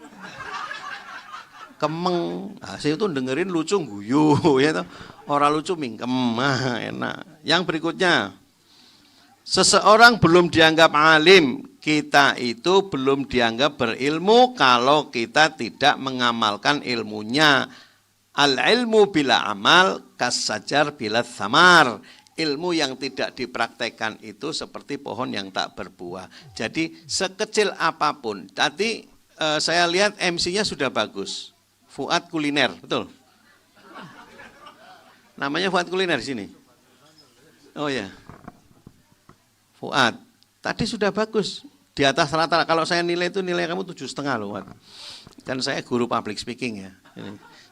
Kemeng. Nah, saya itu dengerin lucu guyu ya toh. Ora lucu mingkem. Enak. Yang berikutnya. Seseorang belum dianggap alim, kita itu belum dianggap berilmu kalau kita tidak mengamalkan ilmunya. Al-ilmu bila amal, kasajar bila thamar. Ilmu yang tidak dipraktekkan itu seperti pohon yang tak berbuah. Jadi sekecil apapun. Tadi saya lihat MC-nya sudah bagus. Fuad Kuliner, betul? Namanya Fuad Kuliner di sini. Oh ya. Fuad. Tadi sudah bagus. Di atas rata. Kalau saya nilai itu nilai kamu 7,5 loh, Fuad. Kan saya guru public speaking ya.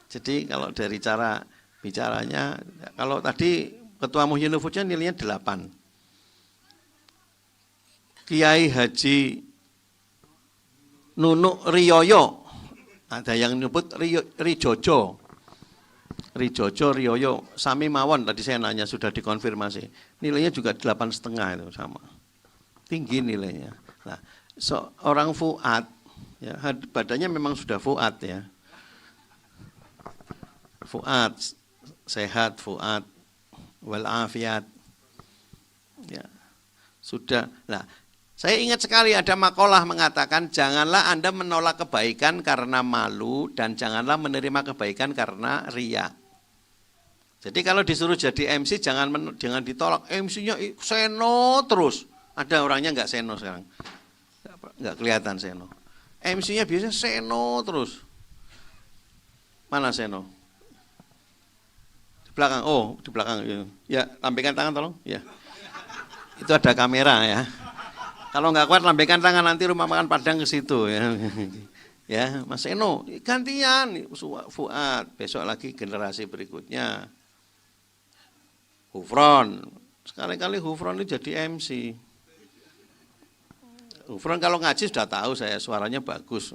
Jadi kalau dari cara bicaranya, kalau tadi Ketua Muhyiddin nilainya 8. Kiai Haji Nunuk Riyoyo, ada yang nyebut Rijojo, Riyoyo, sami mawon tadi saya nanya sudah dikonfirmasi. Nilainya juga 8,5 itu sama. Tinggi nilainya. Nah, seorang Fuad, ya, badannya memang sudah Fuad ya. Fuad, sehat Fuad, walafiat. Ya, sudah. Nah, saya ingat sekali ada makalah mengatakan janganlah Anda menolak kebaikan karena malu dan janganlah menerima kebaikan karena riya. Jadi kalau disuruh jadi MC jangan ditolak. MC-nya seno terus. Ada orangnya nggak seno sekarang, nggak kelihatan seno. MC-nya biasanya seno terus. Mana seno? belakang. Oh, di belakang. Ya, lambaikan tangan tolong. Ya. Itu ada kamera ya. Kalau nggak kuat lambaikan tangan, nanti rumah makan Padang ke situ ya. Ya, Mas Eno, gantian Fuad, besok lagi generasi berikutnya. Hufron, sekali-kali Hufron itu jadi MC. Hufron kalau ngaji sudah tahu saya suaranya bagus.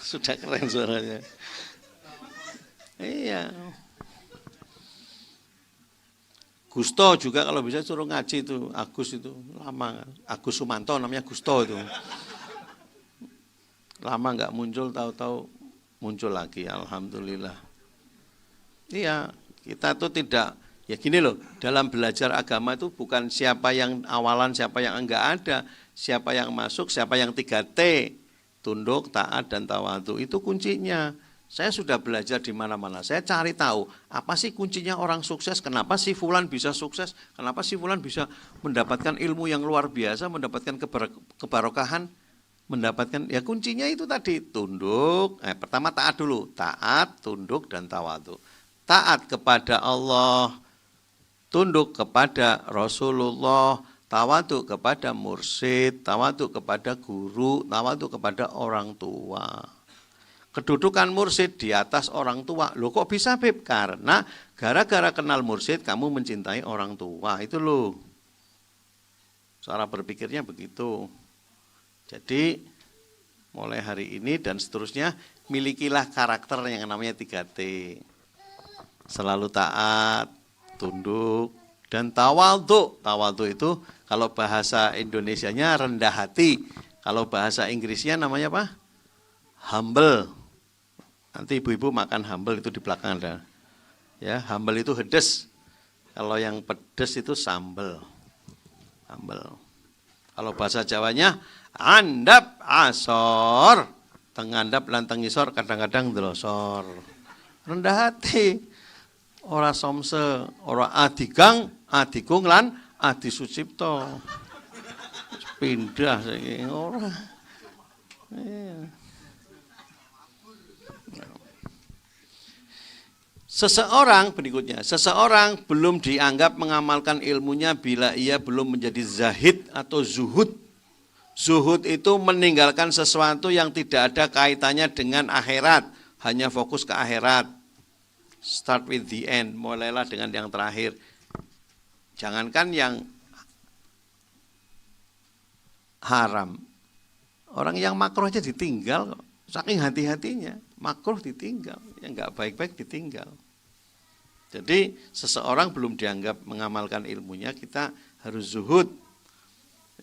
Sudah keren suaranya. Iya. Gusto juga kalau bisa suruh ngaji itu, Agus itu lama. Agus Sumanto namanya Gusto itu. Lama nggak muncul, tahu-tahu muncul lagi, alhamdulillah. Iya, kita tuh tidak, ya gini loh, dalam belajar agama itu bukan siapa yang awalan, siapa yang enggak ada, siapa yang masuk, siapa yang 3T. Tunduk, taat, dan tawadhu itu kuncinya. Saya sudah belajar di mana-mana. Saya cari tahu apa sih kuncinya orang sukses. Kenapa sih Fulan bisa sukses? Kenapa sih Fulan bisa mendapatkan ilmu yang luar biasa, mendapatkan kebarokahan, mendapatkan ya kuncinya itu tadi tunduk. Pertama taat dulu, taat, tunduk, dan tawadhu. Taat kepada Allah, tunduk kepada Rasulullah, tawadhu kepada mursyid, tawadhu kepada guru, tawadhu kepada orang tua. Kedudukan mursyid di atas orang tua. Loh kok bisa Beb? Karena gara-gara kenal mursyid kamu mencintai orang tua. Itu loh. Cara berpikirnya begitu. Jadi mulai hari ini dan seterusnya milikilah karakter yang namanya 3T. Selalu taat, tunduk, dan tawadhu. Tawadhu itu kalau bahasa Indonesianya rendah hati. Kalau bahasa Inggrisnya namanya apa? Humble. Nanti ibu-ibu makan humble itu di belakang ada. Ya, humble itu hedes. Kalau yang pedes itu sambel. Humble. Kalau bahasa Jawanya andap asor. Tengandap lan tengisor kadang-kadang delosor. Rendah hati. Ora somse, ora adigang, adigung lan adi sucipto. Pindah saiki ora. Seseorang berikutnya, seseorang belum dianggap mengamalkan ilmunya bila ia belum menjadi zahid atau zuhud. Zuhud itu meninggalkan sesuatu yang tidak ada kaitannya dengan akhirat, hanya fokus ke akhirat. Start with the end, mulailah dengan yang terakhir. Jangankan yang haram, orang yang makruh aja ditinggal, saking hati-hatinya, makruh ditinggal, yang nggak baik-baik ditinggal. Jadi seseorang belum dianggap mengamalkan ilmunya, kita harus zuhud,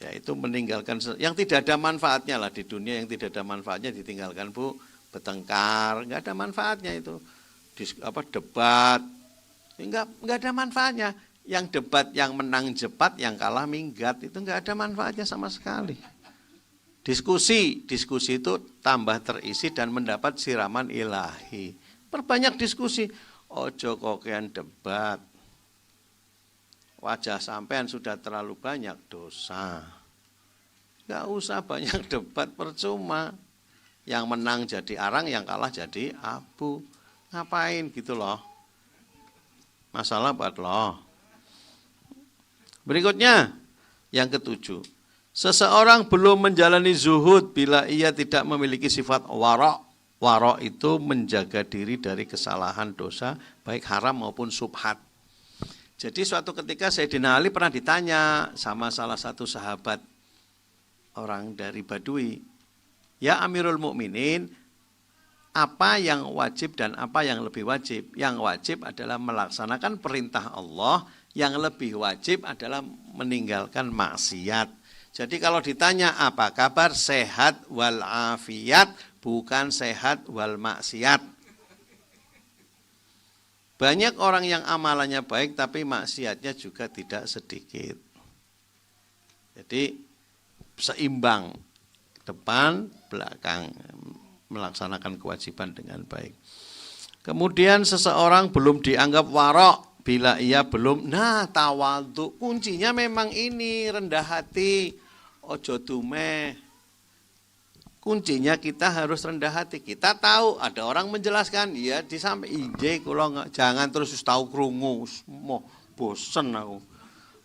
yaitu meninggalkan yang tidak ada manfaatnya lah di dunia, yang tidak ada manfaatnya ditinggalkan Bu, bertengkar, nggak ada manfaatnya itu. Debat, enggak ada manfaatnya. Yang debat yang menang jepat, yang kalah minggat, itu enggak ada manfaatnya sama sekali. Diskusi itu tambah terisi dan mendapat siraman ilahi. Perbanyak diskusi, ojo kokean debat. Wajah sampean sudah terlalu banyak dosa. Enggak usah banyak debat, percuma. Yang menang jadi arang, yang kalah jadi abu. Ngapain gitu loh. Masalah buat loh. Berikutnya, yang ketujuh. Seseorang belum menjalani zuhud bila ia tidak memiliki sifat wara'. Wara' itu menjaga diri dari kesalahan dosa, baik haram maupun subhat. Jadi suatu ketika Sayyidina Ali pernah ditanya sama salah satu sahabat orang dari Badui. Ya Amirul Mukminin, apa yang wajib dan apa yang lebih wajib? Yang wajib adalah melaksanakan perintah Allah, yang lebih wajib adalah meninggalkan maksiat. Jadi kalau ditanya apa kabar, sehat wal afiat, bukan sehat wal maksiat. Banyak orang yang amalannya baik tapi maksiatnya juga tidak sedikit. Jadi seimbang, depan, belakang, melaksanakan kewajiban dengan baik. Kemudian seseorang belum dianggap warok bila ia belum, tawadhu, kuncinya memang ini, rendah hati, ojo dumeh. Kuncinya kita harus rendah hati. Kita tahu ada orang menjelaskan, ya disampaikan, jangan terus tahu krungu, mau bosen aku.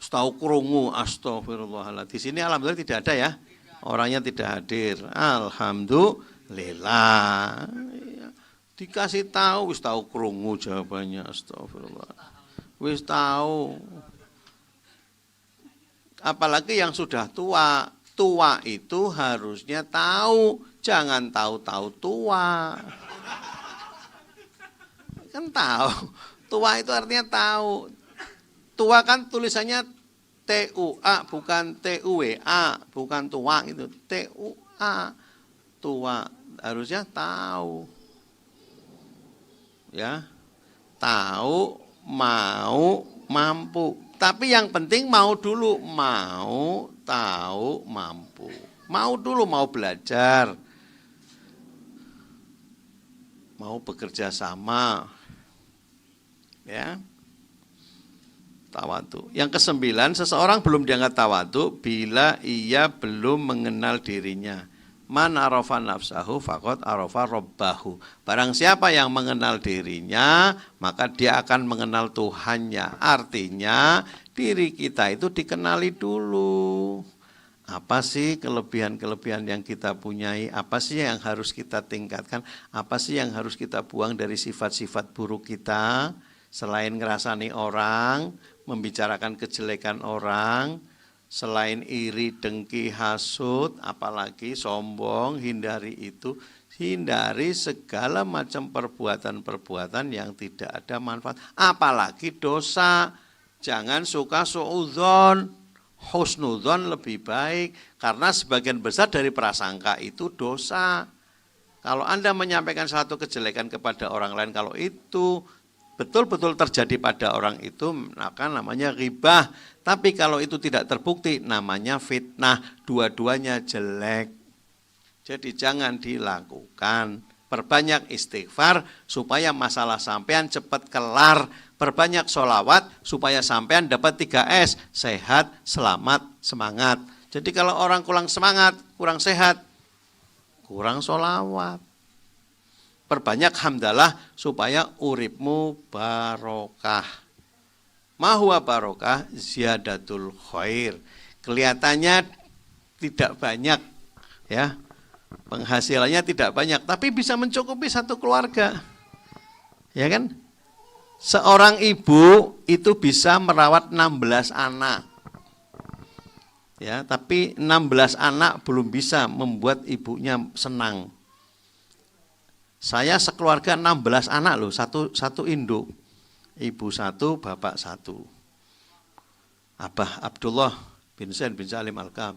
Tahu krungu, astagfirullahaladzim. Di sini alhamdulillah tidak ada ya. Orangnya tidak hadir. Alhamdulillah. Dikasih tahu, wis tahu krungu jawabannya, astagfirullah. Wis tahu. Apalagi yang sudah tua. Tua itu harusnya tahu, jangan tahu-tahu tua. Kan tahu. Tua itu artinya tahu. Tua kan tulisannya T-U-A, bukan T-U-W-A, bukan tua itu. T-U-A. Tua harusnya tahu. Ya. Tahu, mau, mampu. Tapi yang penting mau dulu, mau, tahu, mampu. Mau dulu, mau belajar. Mau bekerja sama. Ya. Tawadu. Yang kesembilan, seseorang belum dianggap tawadu bila ia belum mengenal dirinya. Man arafa nafsahu faqad arafa rabbahu. Barang siapa yang mengenal dirinya, maka dia akan mengenal Tuhannya. Artinya diri kita itu dikenali dulu. Apa sih kelebihan-kelebihan yang kita punyai? Apa sih yang harus kita tingkatkan? Apa sih yang harus kita buang dari sifat-sifat buruk kita? Selain ngerasani orang, membicarakan kejelekan orang, selain iri, dengki, hasut, apalagi sombong, hindari itu. Hindari segala macam perbuatan-perbuatan yang tidak ada manfaat. Apalagi dosa. Jangan suka suudzon. Husnudzon lebih baik. Karena sebagian besar dari prasangka itu dosa. Kalau Anda menyampaikan satu kejelekan kepada orang lain, kalau itu betul-betul terjadi pada orang itu, maka namanya ghibah. Tapi kalau itu tidak terbukti, namanya fitnah. Dua-duanya jelek. Jadi jangan dilakukan. Perbanyak istighfar supaya masalah sampean cepat kelar. Perbanyak sholawat supaya sampean dapat 3S. Sehat, selamat, semangat. Jadi kalau orang kurang semangat, kurang sehat, kurang sholawat. Perbanyak hamdalah supaya uripmu barokah. Mahwa barokah ziyadatul khair. Kelihatannya tidak banyak, ya, penghasilannya tidak banyak, tapi bisa mencukupi satu keluarga, ya kan? Seorang ibu itu bisa merawat 16 anak, ya, tapi 16 anak belum bisa membuat ibunya senang. Saya sekeluarga 16 anak loh, satu induk. Ibu satu, bapak satu. Abah Abdullah bin Zain bin Salim Al-Kaf.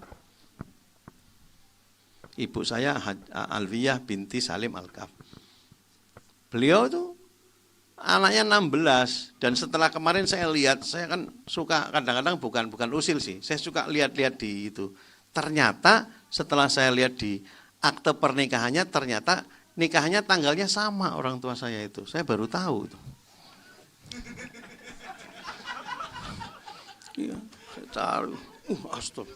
Ibu saya Alwiyah binti Salim Al-Kaf. Beliau itu anaknya 16. Dan setelah kemarin saya lihat, saya kan suka kadang-kadang bukan usil sih. Saya suka lihat-lihat di itu. Ternyata setelah saya lihat di akte pernikahannya, ternyata nikahnya tanggalnya sama orang tua saya itu. Saya baru tahu itu. Iya, saya tahu. Astaga.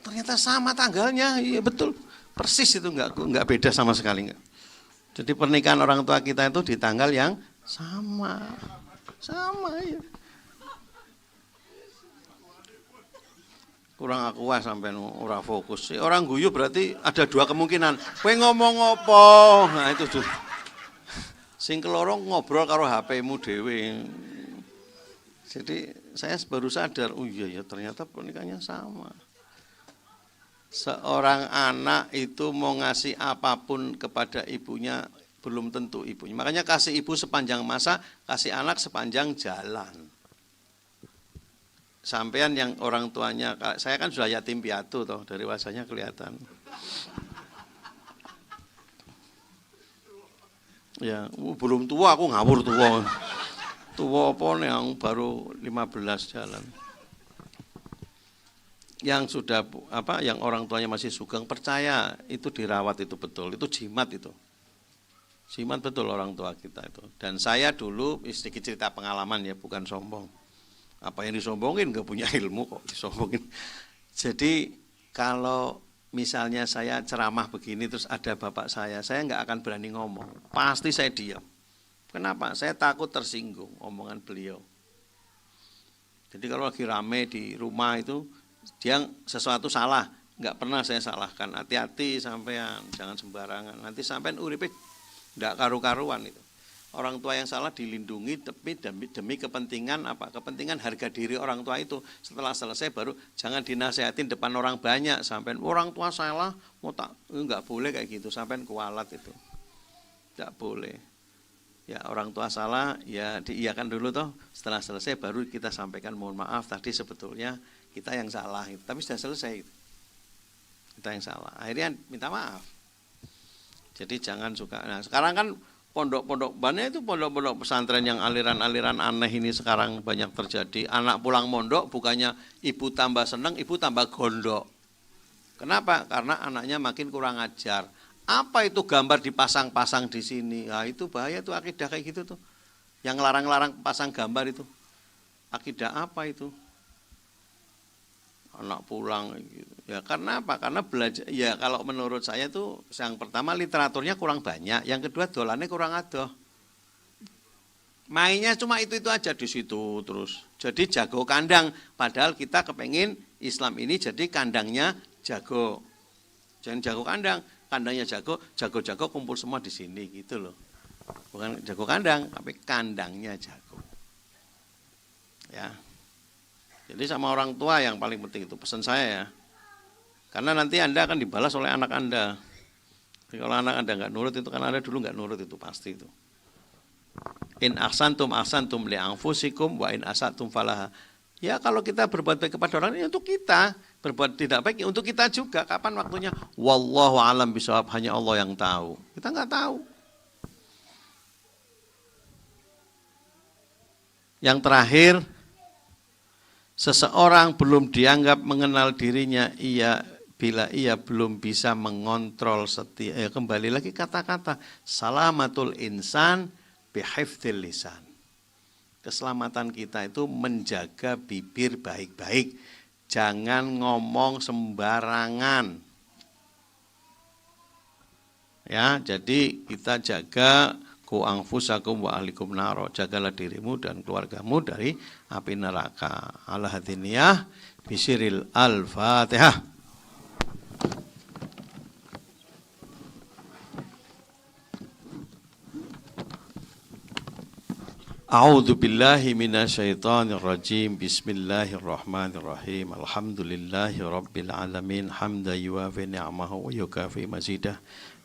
Ternyata sama tanggalnya. Iya betul. Persis itu enggak beda sama sekali enggak. Jadi pernikahan orang tua kita itu di tanggal yang sama. Sama ya. Kurang aku sampai ora fokus. Orang guyu berarti ada dua kemungkinan. Kowe ngomong apa? Nah itu tuh. Sing keloro ngobrol karo HP-mu dhewe. Jadi saya baru sadar, oh iya ya ternyata pernikahannya sama. Seorang anak itu mau ngasih apapun kepada ibunya belum tentu ibunya. Makanya kasih ibu sepanjang masa, kasih anak sepanjang jalan. Sampean yang orang tuanya, saya kan sudah yatim piatu toh, dari wajahnya kelihatan. Ya, belum tua aku ngawur tua. Tua apa nih yang baru 15 jalan. Yang sudah yang orang tuanya masih sugeng, percaya itu dirawat itu betul, itu jimat itu. Jimat betul orang tua kita itu. Dan saya dulu sedikit cerita pengalaman ya, bukan sombong. Apa yang disombongin, nggak punya ilmu kok disombongin. Jadi kalau misalnya saya ceramah begini terus ada bapak saya nggak akan berani ngomong. Pasti saya diam. Kenapa? Saya takut tersinggung omongan beliau. Jadi kalau lagi rame di rumah itu, dia sesuatu salah, nggak pernah saya salahkan. Hati-hati sampean, jangan sembarangan. Nanti sampean uripe nggak karu-karuan itu. Orang tua yang salah dilindungi demi kepentingan apa? Kepentingan harga diri orang tua itu. Setelah selesai baru jangan dinasehatin depan orang banyak. Sampai orang tua salah, mau tak nggak boleh kayak gitu. Sampai kualat itu, nggak boleh. Ya orang tua salah, ya diiyakan dulu toh. Setelah selesai baru kita sampaikan mohon maaf. Tadi sebetulnya kita yang salah. Tapi sudah selesai. Kita yang salah. Akhirnya minta maaf. Jadi jangan suka. Nah sekarang kan pondok-pondok banyak itu pondok-pondok pesantren yang aliran-aliran aneh ini sekarang banyak terjadi. Anak pulang mondok bukannya ibu tambah seneng, ibu tambah gondok. Kenapa? Karena anaknya makin kurang ajar. Apa itu gambar dipasang-pasang di sini? Nah, itu bahaya tuh akidah kayak gitu tuh. Yang larang-larang pasang gambar itu. Akidah apa itu? Anak pulang gitu. Ya karena apa? Karena belajar ya kalau menurut saya tuh yang pertama literaturnya kurang banyak, yang kedua dolannya kurang adoh. Mainnya cuma itu aja di situ terus. Jadi jago kandang, padahal kita kepengin Islam ini jadi kandangnya jago. Jangan jago kandang, kandangnya jago, jago-jago kumpul semua di sini gitu loh. Bukan jago kandang, tapi kandangnya jago. Ya. Jadi sama orang tua yang paling penting itu pesan saya ya. Karena nanti Anda akan dibalas oleh anak Anda. Jadi kalau anak Anda nggak nurut itu kan Anda dulu nggak nurut itu pasti itu. In ahsantum li anfusikum wa in asatum falaha. Ya kalau kita berbuat baik kepada orang ini untuk kita, berbuat tidak baik untuk kita juga. Kapan waktunya? Wallahu alam bisawab, hanya Allah yang tahu. Kita nggak tahu. Yang terakhir, seseorang belum dianggap mengenal dirinya bila ia belum bisa mengontrol kembali lagi kata-kata salamatul insan bihifdzil lisan. Keselamatan kita itu menjaga bibir baik-baik, jangan ngomong sembarangan. Ya, jadi kita jaga ku anfusakum wa ahlikum naro, jagalah dirimu dan keluargamu dari api neraka. Ala hadiniyah bisiril al-fatihah. A'udzu billahi minasyaitonir rajim. Bismillahirrahmanirrahim. Alhamdulillahi rabbil alamin hamdan yuwafi ni'amahu wa yukafi mazidah.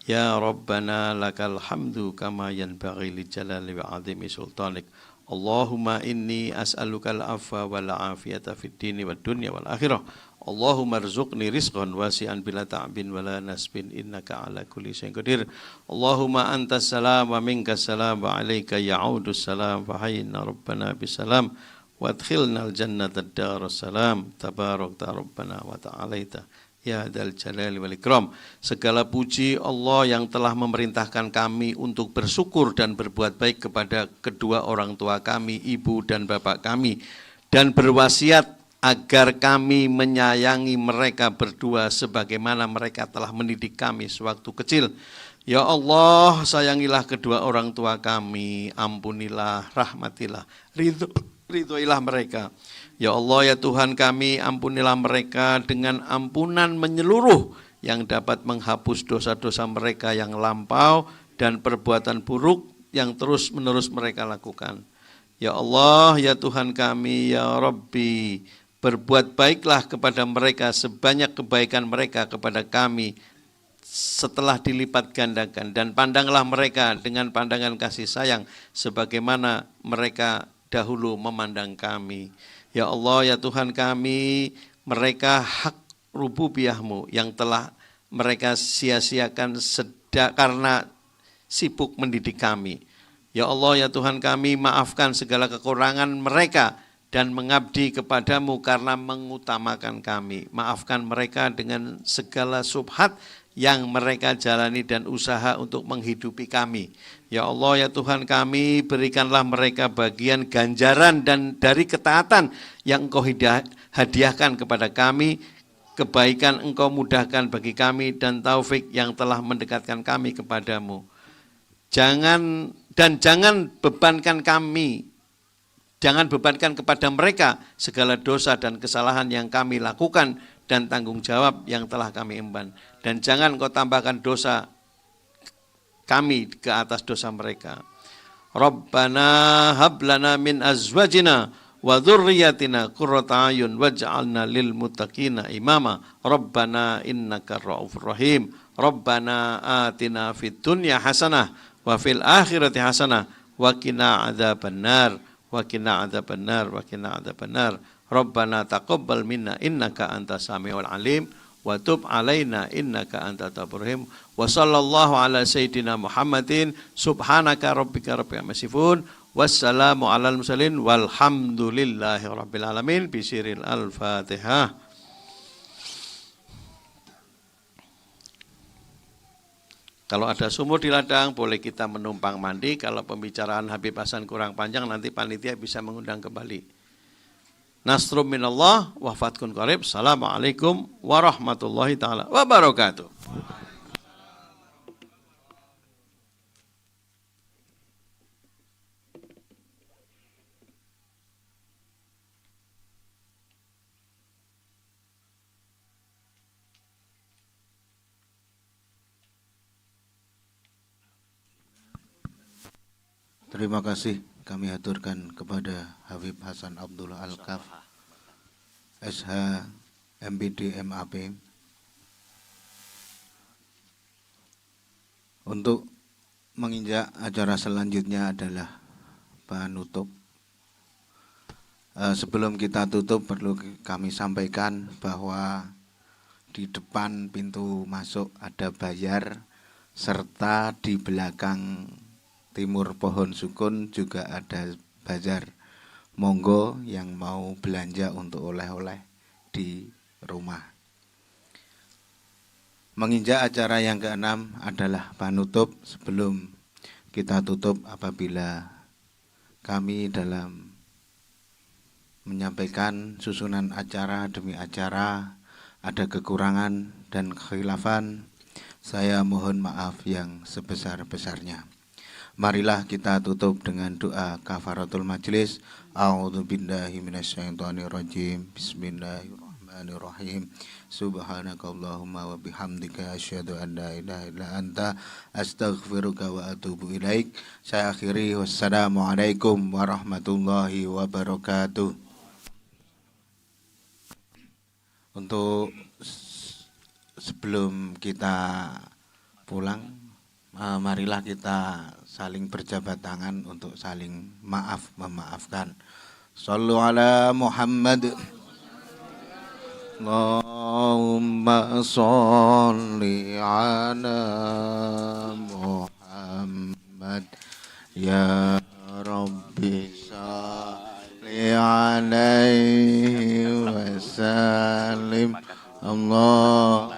Ya Rabbana lakal hamdu kama yanbaghi li jalali wa azimi sultanik. Allahumma inni as'aluka al-afwa wal afiyata fid dini wad dunya wal akhirah. Allahumma rzuqni rizqan wasi'an bila ta'bin wala nasbin innaka ala kulli syai'in qadir. Allahumma antas salam wa minkas salam wa alayka ya'udus salam wa hayyina rabbana bisalam wa adkhilna al-jannata ad-darus salam tabarakta rabbana wa ta'alaita. Ya dzal jalali wal ikram. Segala puji Allah yang telah memerintahkan kami untuk bersyukur dan berbuat baik kepada kedua orang tua kami, ibu dan bapak kami, dan berwasiat agar kami menyayangi mereka berdua sebagaimana mereka telah mendidik kami sewaktu kecil. Ya Allah, sayangilah kedua orang tua kami, ampunilah, rahmatilah, ridhoilah mereka. Ya Allah, ya Tuhan kami, ampunilah mereka dengan ampunan menyeluruh yang dapat menghapus dosa-dosa mereka yang lampau dan perbuatan buruk yang terus-menerus mereka lakukan. Ya Allah, ya Tuhan kami, ya Rabbi, berbuat baiklah kepada mereka sebanyak kebaikan mereka kepada kami setelah dilipat gandakan, dan pandanglah mereka dengan pandangan kasih sayang sebagaimana mereka dahulu memandang kami. Ya Allah, ya Tuhan kami, mereka hak rububiyah-Mu yang telah mereka sia-siakan karena sibuk mendidik kami. Ya Allah, ya Tuhan kami, maafkan segala kekurangan mereka dan mengabdi kepadamu karena mengutamakan kami. Maafkan mereka dengan segala subhat yang mereka jalani dan usaha untuk menghidupi kami. Ya Allah, ya Tuhan kami, berikanlah mereka bagian ganjaran dan dari ketaatan yang Engkau hadiahkan kepada kami kebaikan Engkau mudahkan bagi kami dan taufik yang telah mendekatkan kami kepadamu. Jangan bebankan kami, jangan bebankan kepada mereka segala dosa dan kesalahan yang kami lakukan dan tanggung jawab yang telah kami emban. Dan jangan Engkau tambahkan dosa kami ke atas dosa mereka. Rabbana hablana min azwajina wa dzurriyyatina qurrata ayun waj'alna lil muttaqina imama. Rabbana innaka ra'ufur rahim. Rabbana atina fid dunya hasanah wa fil akhirati hasanah wa qina adzabannar wa qina adzabannar wa qina adzabannar. Rabbana taqabbal minna innaka antas samiul alim wa tub alaina innaka antat tawwabur rahim. Wa sallallahu ala sayyidina Muhammadin subhanaka rabbika rabbil izzati wassalamu alal mursalin walhamdulillahi rabbil alamin bisiril al-fatihah. Kalau ada sumur di ladang boleh kita menumpang mandi. Kalau pembicaraan Habib Hasan kurang panjang nanti panitia bisa mengundang kembali. Nasrum minallah wa fatkun qarib. Assalamualaikum warahmatullahi taala wabarakatuh. Terima kasih kami aturkan kepada Habib Hasan Abdullah Al-Kaf, SH MPD MAP, untuk menginjak acara selanjutnya adalah penutup. Sebelum kita tutup perlu kami sampaikan bahwa di depan pintu masuk ada bayar, serta di belakang timur pohon sukun juga ada bazar. Monggo yang mau belanja untuk oleh-oleh di rumah. Menginjak acara yang ke-6 adalah penutup. Sebelum kita tutup, apabila kami dalam menyampaikan susunan acara demi acara ada kekurangan dan kekhilafan, saya mohon maaf yang sebesar-besarnya. Marilah kita tutup dengan doa kafaratul majlis. A'udzubillahi minasyaitonirrajim. Bismillahirrahmanirrahim. Subhanakallahumma wa bihamdika asyhadu an la ilaha illa anta astaghfiruka wa atubu ilaik. Saya akhiri, wassalamualaikum warahmatullahi wabarakatuh. Untuk sebelum kita pulang, marilah kita saling berjabat tangan untuk saling memaafkan. Shallu ala Muhammad. Allahumma sholli ala Muhammad. Ya Rabbi sholli alaihi wasallim. Allah.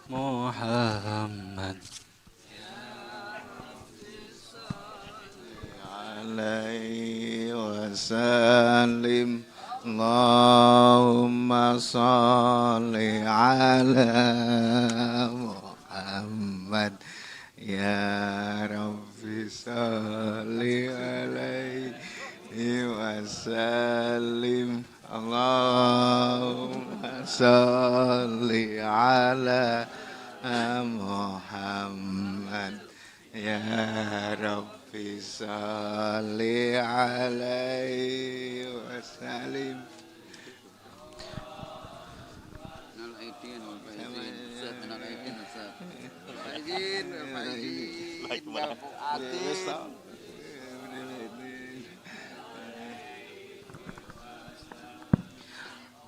Muhammad alaihi wasallim. Allahumma sholli ala Muhammad. Ya Rabbi sholli alaihi wasallim. Allahumma sholli ala Muhammad. Ya Rabbi sholli alaihi wasallim.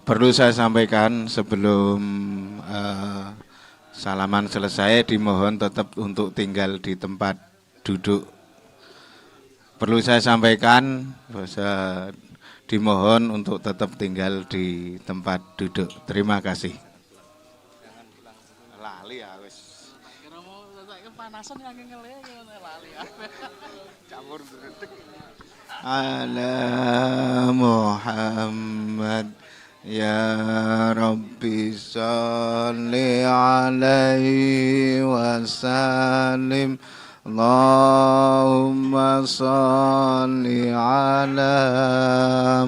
Perlu saya sampaikan sebelum salaman selesai, dimohon tetap untuk tinggal di tempat duduk. Perlu saya sampaikan, dimohon untuk tetap tinggal di tempat duduk. Terima kasih. Lali ya wis. Kira mau kepanasan yang ngele lali. Campur berdek. Ala Muhammad ya Rabbi salli alaihi wasallim. Allahumma salli ala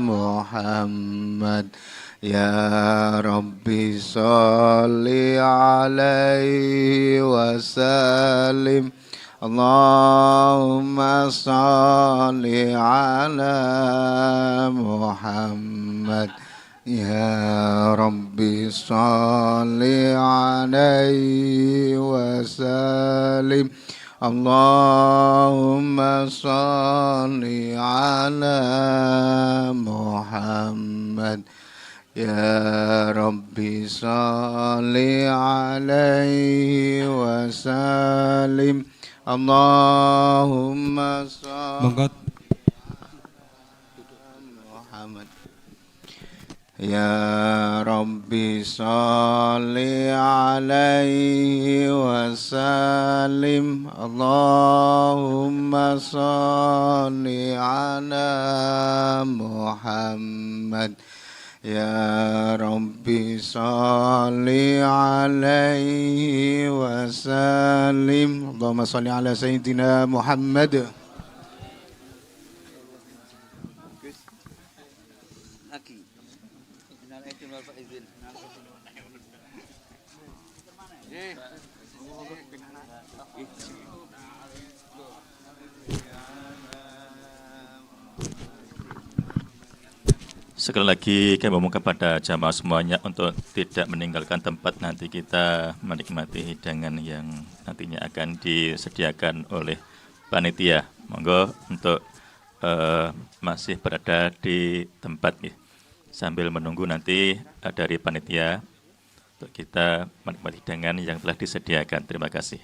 Muhammad ya Rabbi salli alaihi wasallim. Allahumma salli ala Muhammad ya Rabbi salli alaihi wasallim. Allahumma salli ala Muhammad ya Rabbi salli alaihi wasallim. Allahumma salli Muhammad ya Rabbi salli alaihi wasallim. Allahumma salli ala Muhammad ya Rabbi salli alaihi wasallim. Allahumma salli ala Sayyidina Muhammad. Sekali lagi kami memohon kepada jamaah semuanya untuk tidak meninggalkan tempat nanti kita menikmati hidangan yang nantinya akan disediakan oleh panitia. Monggo untuk masih berada di tempat sambil menunggu nanti dari panitia untuk kita menikmati hidangan yang telah disediakan. Terima kasih.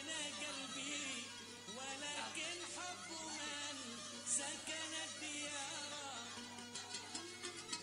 أنا قلبي ولكن حب من سكن الديار